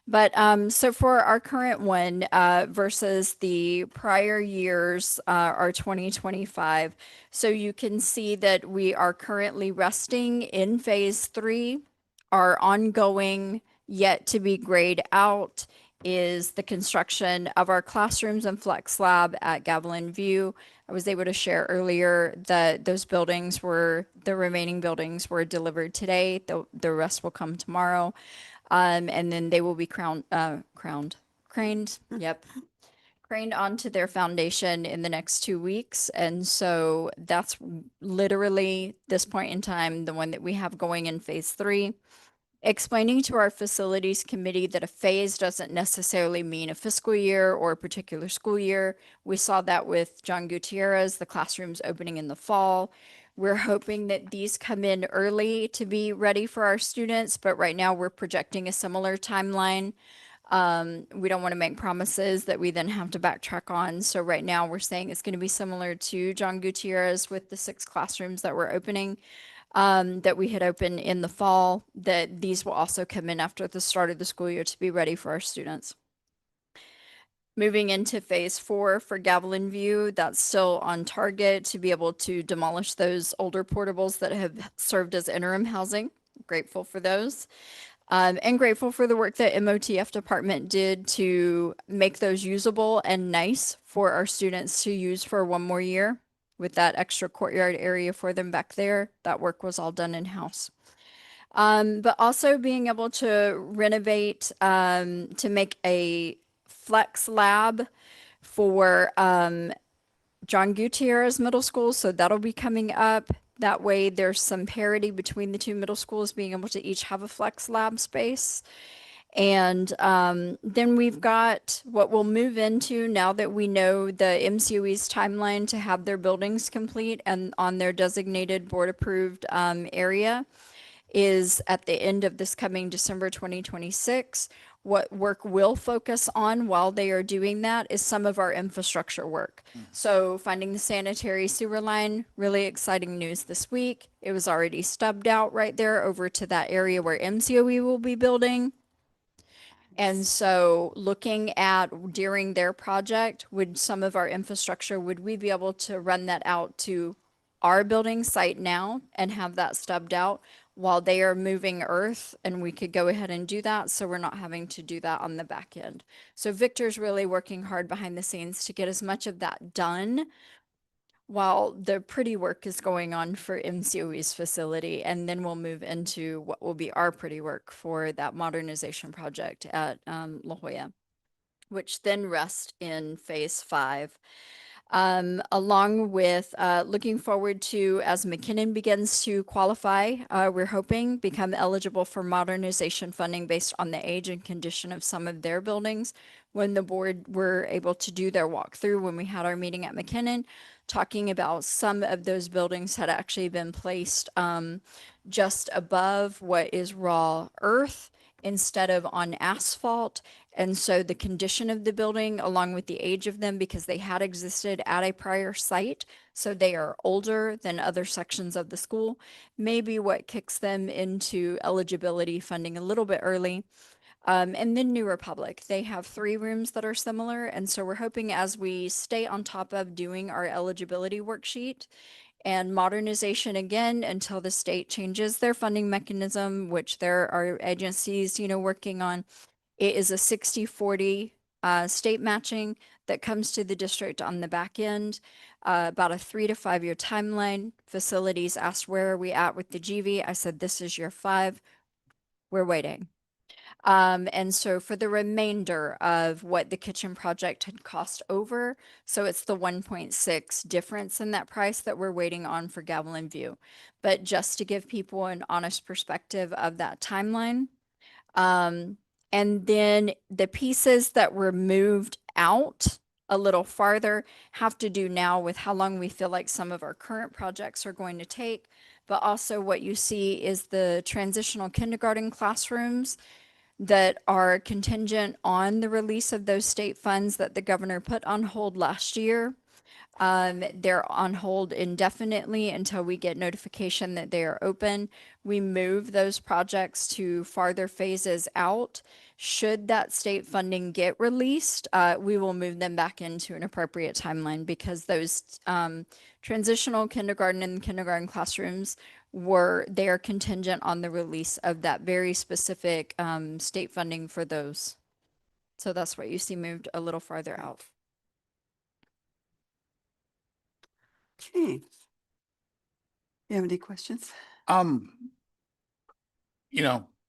But so for our current one versus the prior years, our 2025, so you can see that we are currently resting in phase 3. Our ongoing, yet to be grayed out, is the construction of our classrooms and flex lab at Gavilan View. I was able to share earlier that the remaining buildings were delivered today. The rest will come tomorrow. And then they will be craned onto their foundation in the next 2 weeks. And so that's literally this point in time, the one that we have going in phase 3. Explaining to our facilities committee that a phase doesn't necessarily mean a fiscal year or a particular school year. We saw that with John Gutierrez, the classrooms opening in the fall. We're hoping that these come in early to be ready for our students, but right now we're projecting a similar timeline. We don't want to make promises that we then have to backtrack on. So right now we're saying it's going to be similar to John Gutierrez with the 6 classrooms that we're opening. That we had opened in the fall, that these will also come in after the start of the school year to be ready for our students. Moving into phase 4 for Gavilan View, that's still on target to be able to demolish those older portables that have served as interim housing. Grateful for those. And grateful for the work that MOTF department did to make those usable and nice for our students to use for 1 more year. With that extra courtyard area for them back there, that work was all done in-house. But also being able to renovate to make a Flex Lab for John Gutierrez Middle School. So that'll be coming up. That way there's some parity between the two middle schools being able to each have a Flex Lab space. And then we've got what we'll move into now that we know the MCOE's timeline to have their buildings complete and on their designated board approved area is at the end of this coming December 2026. What work will focus on while they are doing that is some of our infrastructure work. So finding the sanitary sewer line, really exciting news this week. It was already stubbed out right there over to that area where MCOE will be building. And so looking at during their project, would some of our infrastructure, would we be able to run that out to our building site now and have that stubbed out while they are moving earth? And we could go ahead and do that. So we're not having to do that on the back end. So Victor's really working hard behind the scenes to get as much of that done while the pretty work is going on for MCOE's facility, and then we'll move into what will be our pretty work for that modernization project at La Jolla, which then rests in phase 5. Along with looking forward to, as McKinnon begins to qualify, we're hoping become eligible for modernization funding based on the age and condition of some of their buildings. When the board were able to do their walkthrough when we had our meeting at McKinnon, talking about some of those buildings had actually been placed just above what is raw earth instead of on asphalt. And so the condition of the building, along with the age of them, because they had existed at a prior site, so they are older than other sections of the school, may be what kicks them into eligibility funding a little bit early. And then New Republic, they have 3 rooms that are similar. And so we're hoping as we stay on top of doing our eligibility worksheet and modernization again until the state changes their funding mechanism, which there are agencies, working on. It is a 60-40 state matching that comes to the district on the back end, about a 3 to 5 year timeline. Facilities asked, where are we at with the GV? I said, this is year 5. We're waiting. And so for the remainder of what the kitchen project had cost over, so it's the 1.6 difference in that price that we're waiting on for Gavel and View. But just to give people an honest perspective of that timeline. And then the pieces that were moved out a little farther have to do now with how long we feel like some of our current projects are going to take. But also what you see is the transitional kindergarten classrooms that are contingent on the release of those state funds that the governor put on hold last year. They're on hold indefinitely until we get notification that they are open. We move those projects to farther phases out. Should that state funding get released, we will move them back into an appropriate timeline because those transitional kindergarten and kindergarten classrooms they are contingent on the release of that very specific state funding for those. So that's what you see moved a little farther out. Okay. You have any questions?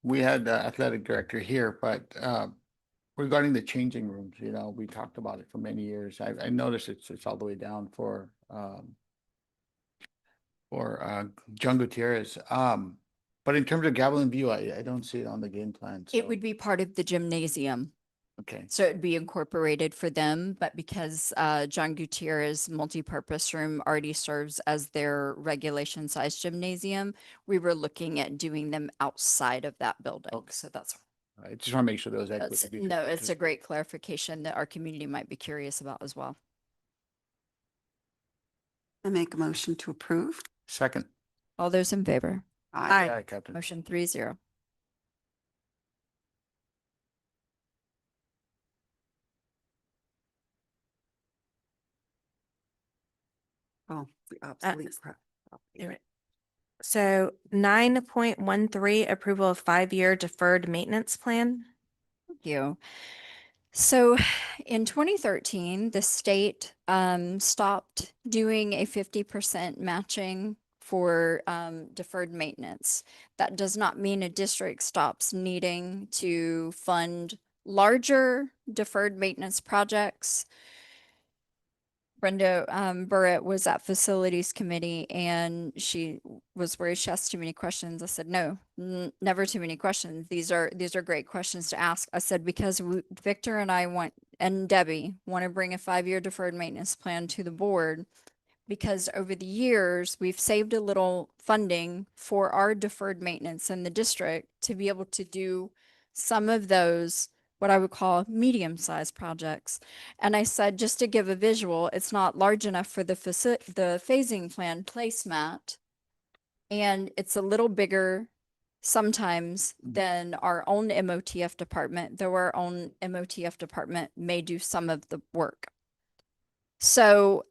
We had the athletic director here, but regarding the changing rooms, we talked about it for many years. I noticed it's all the way down for John Gutierrez. But in terms of Gavel and View, I don't see it on the game plan. It so- would be part of the gymnasium. Okay. So it'd be incorporated for them, but because John Gutierrez multipurpose room already serves as their regulation size gymnasium, we were looking at doing them outside of that building. Okay. So that's I just want to make sure there was equity. no, it's a great clarification that our community might be curious about as well. I make a motion to approve. Second. All those in favor? Aye. Aye, Captain. Motion 3-0. Oh, the obsolete. You're right. So 9.13, approval of 5-year deferred maintenance plan. Thank you. So in 2013, the state stopped doing a 50% matching for deferred maintenance. That does not mean a district stops needing to fund larger deferred maintenance projects, Brenda Burrett was at facilities committee and she was worried she asked too many questions. I said, no, never too many questions. These are great questions to ask. I said, because Victor and I want, and Debbie want to bring a 5-year deferred maintenance plan to the board, because over the years, we've saved a little funding for our deferred maintenance in the district to be able to do some of those, what I would call medium-sized projects. And I said, just to give a visual, it's not large enough for the phasing plan placemat, and it's a little bigger sometimes than our own MOTF department, though our own MOTF department may do some of the work. So,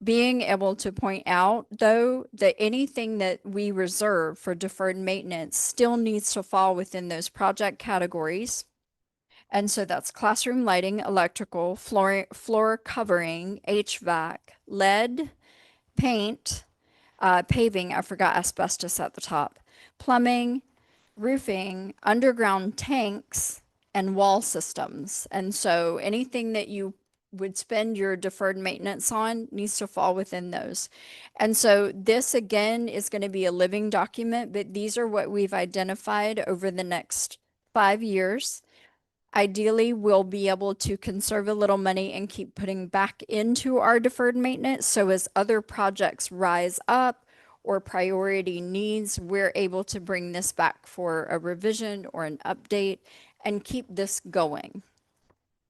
being able to point out, though, that anything that we reserve for deferred maintenance still needs to fall within those project categories. And so that's classroom lighting, electrical, floor covering, HVAC, lead, paint, paving, I forgot asbestos at the top, plumbing, roofing, underground tanks, and wall systems. And so anything that you would spend your deferred maintenance on needs to fall within those. And so this again is going to be a living document, but these are what we've identified over the next 5 years. Ideally, we'll be able to conserve a little money and keep putting back into our deferred maintenance. So as other projects rise up or priority needs, we're able to bring this back for a revision or an update and keep this going.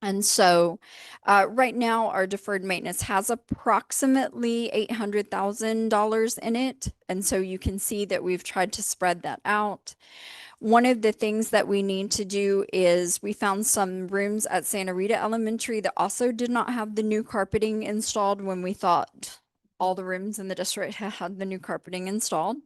And so right now, our deferred maintenance has approximately $800,000 in it. And so you can see that we've tried to spread that out. One of the things that we need to do is we found some rooms at Santa Rita Elementary that also did not have the new carpeting installed when we thought all the rooms in the district had the new carpeting installed.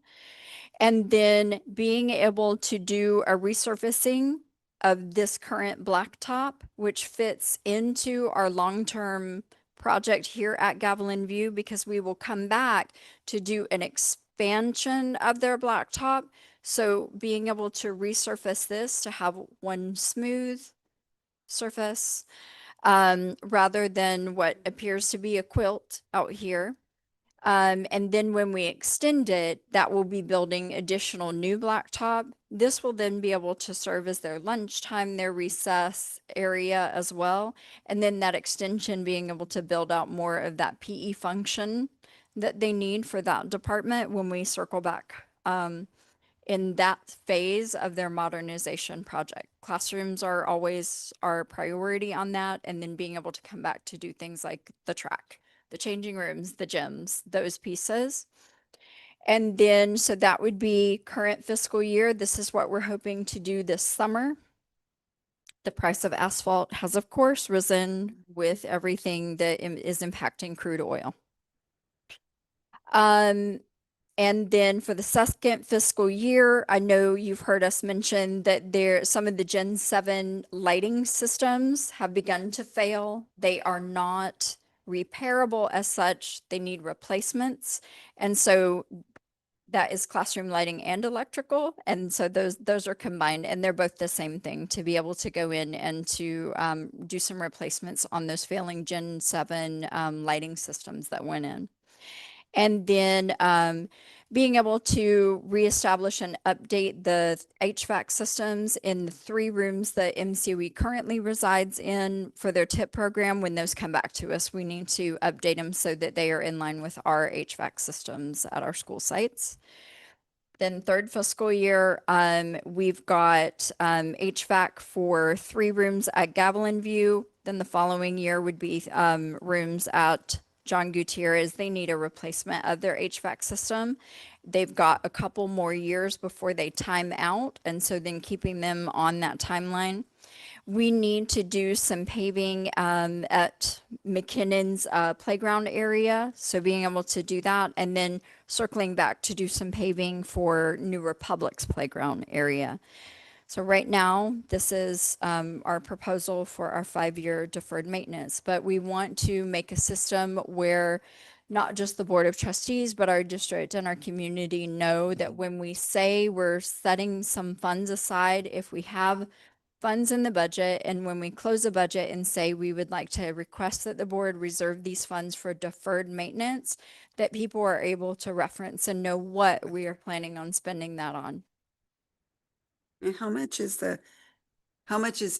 And then being able to do a resurfacing of this current blacktop, which fits into our long-term project here at Gavilan View, because we will come back to do an expansion of their blacktop. So being able to resurface this to have one smooth surface rather than what appears to be a quilt out here. And then when we extend it, that will be building additional new blacktop. This will then be able to serve as their lunchtime, their recess area as well. And then that extension being able to build out more of that PE function that they need for that department when we circle back in that phase of their modernization project. Classrooms are always our priority on that, and then being able to come back to do things like the track, the changing rooms, the gyms, those pieces. And then, so that would be current fiscal year. This is what we're hoping to do this summer. The price of asphalt has, of course, risen with everything that is impacting crude oil. And then for the second fiscal year, I know you've heard us mention that some of the Gen 7 lighting systems have begun to fail. They are not repairable as such. They need replacements. And so that is classroom lighting and electrical. And so those are combined, and they're both the same thing, to be able to go in and to do some replacements on those failing Gen 7 lighting systems that went in. And then being able to reestablish and update the HVAC systems in the 3 rooms that MCOE currently resides in for their TIP program. When those come back to us, we need to update them so that they are in line with our HVAC systems at our school sites. Then third fiscal year, we've got HVAC for 3 rooms at Gavilan View. Then the following year would be rooms at John Gutierrez. They need a replacement of their HVAC system. They've got a couple more years before they time out, and so then keeping them on that timeline. We need to do some paving at McKinnon's playground area, so being able to do that, and then circling back to do some paving for New Republic's playground area. So right now, this is our proposal for our 5-year deferred maintenance, but we want to make a system where not just the Board of Trustees, but our district and our community know that when we say we're setting some funds aside, if we have funds in the budget, and when we close a budget and say we would like to request that the board reserve these funds for deferred maintenance, that people are able to reference and know what we are planning on spending that on. And how much is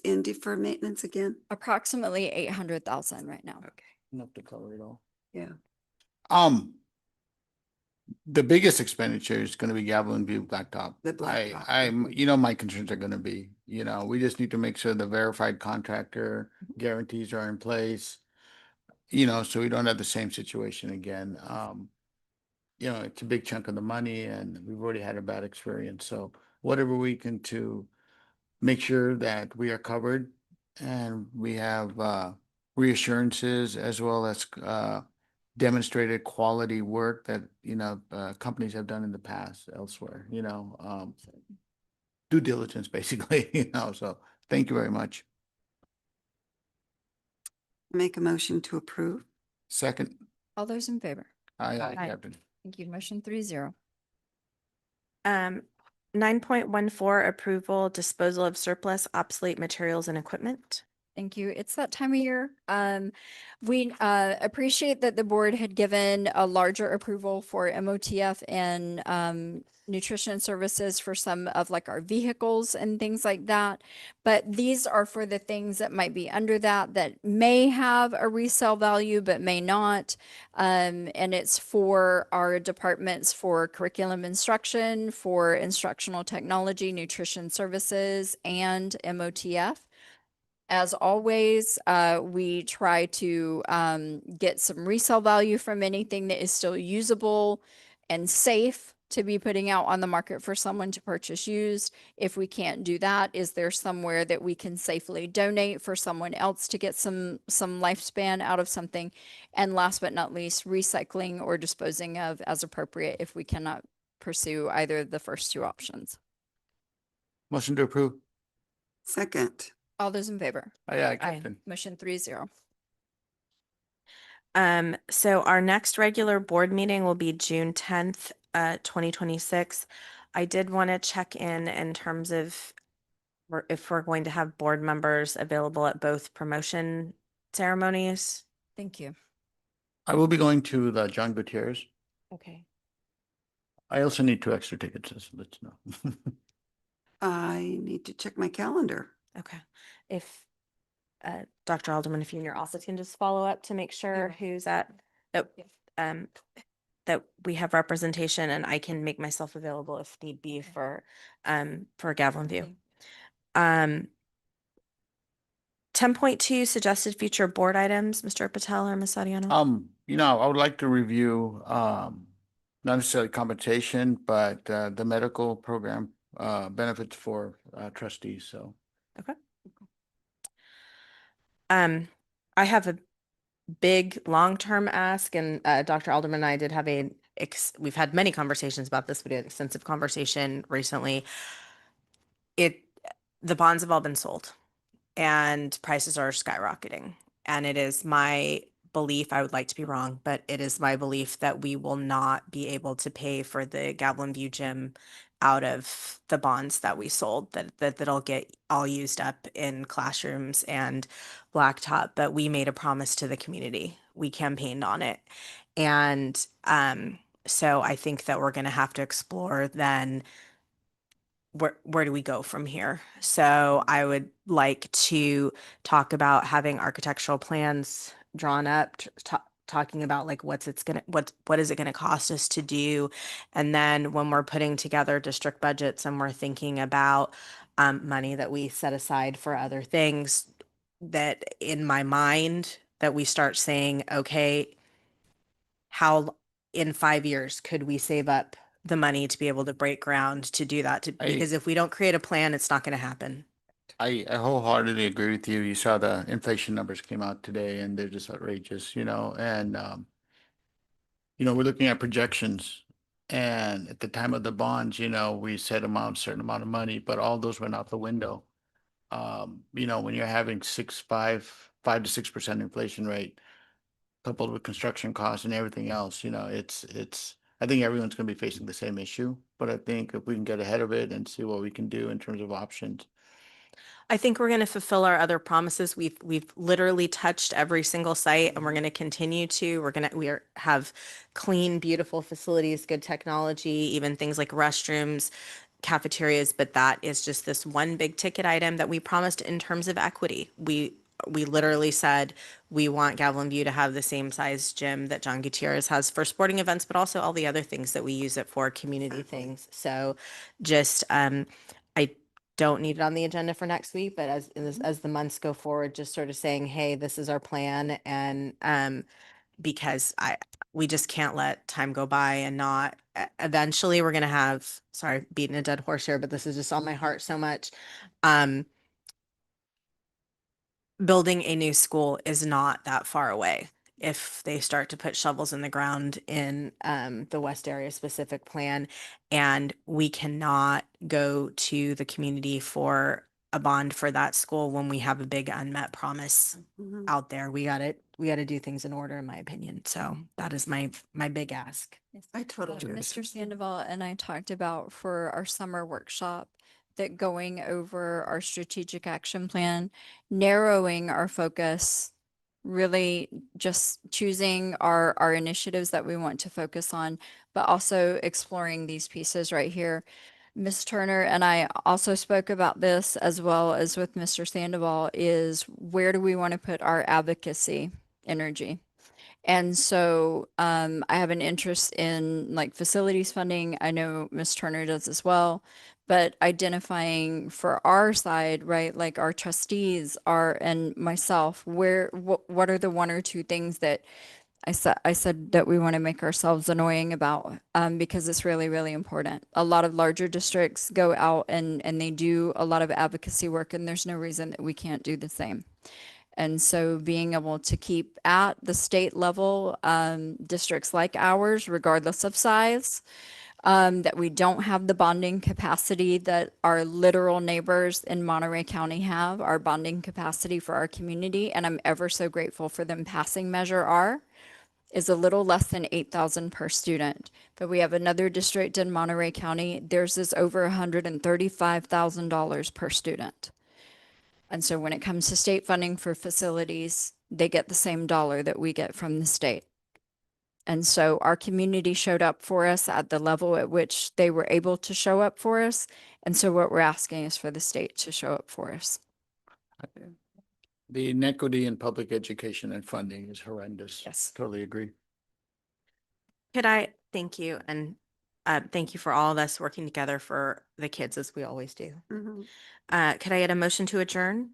in deferred maintenance again? Approximately 800,000 right now. Okay, Enough to cover it all. yeah. The biggest expenditure is gonna be gavel and view blacktop. The blacktop, I'm, okay. you know, my concerns are gonna be, we just need to make sure the verified contractor guarantees are in place. So we don't have the same situation again. It's a big chunk of the money and we've already had a bad experience. So whatever we can to make sure that we are covered and we have reassurances as well as demonstrated quality work that companies have done in the past elsewhere, due diligence basically, so thank you very much. Make a motion to approve. Second. All those in favor? Aye, Aye. Captain. Thank you. Motion 3-0. 9.14 approval disposal of surplus obsolete materials and equipment. Thank you. It's that time of year. We appreciate that the board had given a larger approval for MOTF and nutrition services for some of like our vehicles and things like that. But these are for the things that might be under that may have a resale value, but may not. And it's for our departments for curriculum instruction, for instructional technology, nutrition services, and MOTF. As always, we try to get some resale value from anything that is still usable and safe to be putting out on the market for someone to purchase used. If we can't do that, is there somewhere that we can safely donate for someone else to get some lifespan out of something? And last but not least, recycling or disposing of as appropriate if we cannot pursue either of the first two options. Motion to approve. Second. All those in favor? Aye, Captain. Motion 3-0. So our next regular board meeting will be June 10th, 2026. I did want to check in terms of if we're going to have board members available at both promotion ceremonies. Thank you. I will be going to the John Gutierrez. Okay. I also need 2 extra tickets, just to let you know. I need to check my calendar. Okay. If Dr. Alderman, if you and your office can just follow up to make sure who's at that we have representation and I can make myself available if need be for Gavel and View. 10.2 suggested future board items, Mr. Patel or Ms. Sadiano. I would like to review not necessarily compensation, but the medical program benefits for trustees. So Okay. I have a big long-term ask, and Dr. Alderman and I did have we've had many conversations about this. We did an extensive conversation recently. The bonds have all been sold and prices are skyrocketing. And it is my belief, I would like to be wrong, but it is my belief that we will not be able to pay for the Gavel View gym out of the bonds that we sold, that'll get all used up in classrooms and blacktop. But we made a promise to the community. We campaigned on it. And so I think that we're going to have to explore then where do we go from here? So I would like to talk about having architectural plans drawn up, talking about like what is it gonna cost us to do? And then when we're putting together district budgets and we're thinking about money that we set aside for other things, that in my mind that we start saying, okay, how in 5 years could we save up the money to be able to break ground to do that? Because if we don't create a plan, it's not going to happen. I wholeheartedly agree with you. You saw the inflation numbers came out today and they're just outrageous, and we're looking at projections. And at the time of the bonds, we set a certain amount of money, but all those went out the window. When you're having 5 to 6% inflation rate, coupled with construction costs and everything else, I think everyone's going to be facing the same issue, but I think if we can get ahead of it and see what we can do in terms of options. I think we're going to fulfill our other promises. We've literally touched every single site, and we're going to continue to. Have clean, beautiful facilities, good technology, even things like restrooms, cafeterias. But that is just this one big ticket item that we promised in terms of equity. We literally said we want Gavilan View to have the same size gym that John Gutierrez has for sporting events, but also all the other things that we use it for, community things. So just I don't need it on the agenda for next week, but as the months go forward, just sort of saying, hey, this is our plan, and because we just can't let time go by and not eventually we're gonna have, sorry, beating a dead horse here, but this is just on my heart so much. Building a new school is not that far away. If they start to put shovels in the ground in the West Area specific plan, and we cannot go to the community for a bond for that school when we have a big unmet promise out there. We gotta do things in order, in my opinion. So that is my big ask. I totally agree. Mr. Sandoval and I talked about for our summer workshop that going over our strategic action plan, narrowing our focus, really just choosing our initiatives that we want to focus on, but also exploring these pieces right here. Ms. Turner and I also spoke about this as well as with Mr. Sandoval, is where do we want to put our advocacy energy? And so I have an interest in like facilities funding. I know Ms. Turner does as well, but identifying for our side, right, like our trustees are and myself, what are the one or two things that I said that we want to make ourselves annoying about because it's really, really important. A lot of larger districts go out and they do a lot of advocacy work, and there's no reason that we can't do the same. And so being able to keep at the state level, districts like ours, regardless of size, that we don't have the bonding capacity that our literal neighbors in Monterey County have, our bonding capacity for our community. And I'm ever so grateful for them passing Measure R, is a little less than 8,000 per student. But we have another district in Monterey County, theirs is over $135,000 per student. And so when it comes to state funding for facilities, they get the same dollar that we get from the state. And so our community showed up for us at the level at which they were able to show up for us. And so what we're asking is for the state to show up for us. The inequity in public education and funding is horrendous. Yes. Totally agree. Thank you, and thank you for all of us working together for the kids as we always do. Mhm. Could I get a motion to adjourn?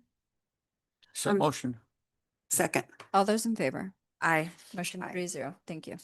So motion. Second. All those in favor? Aye. Motion 3-0. Thank you.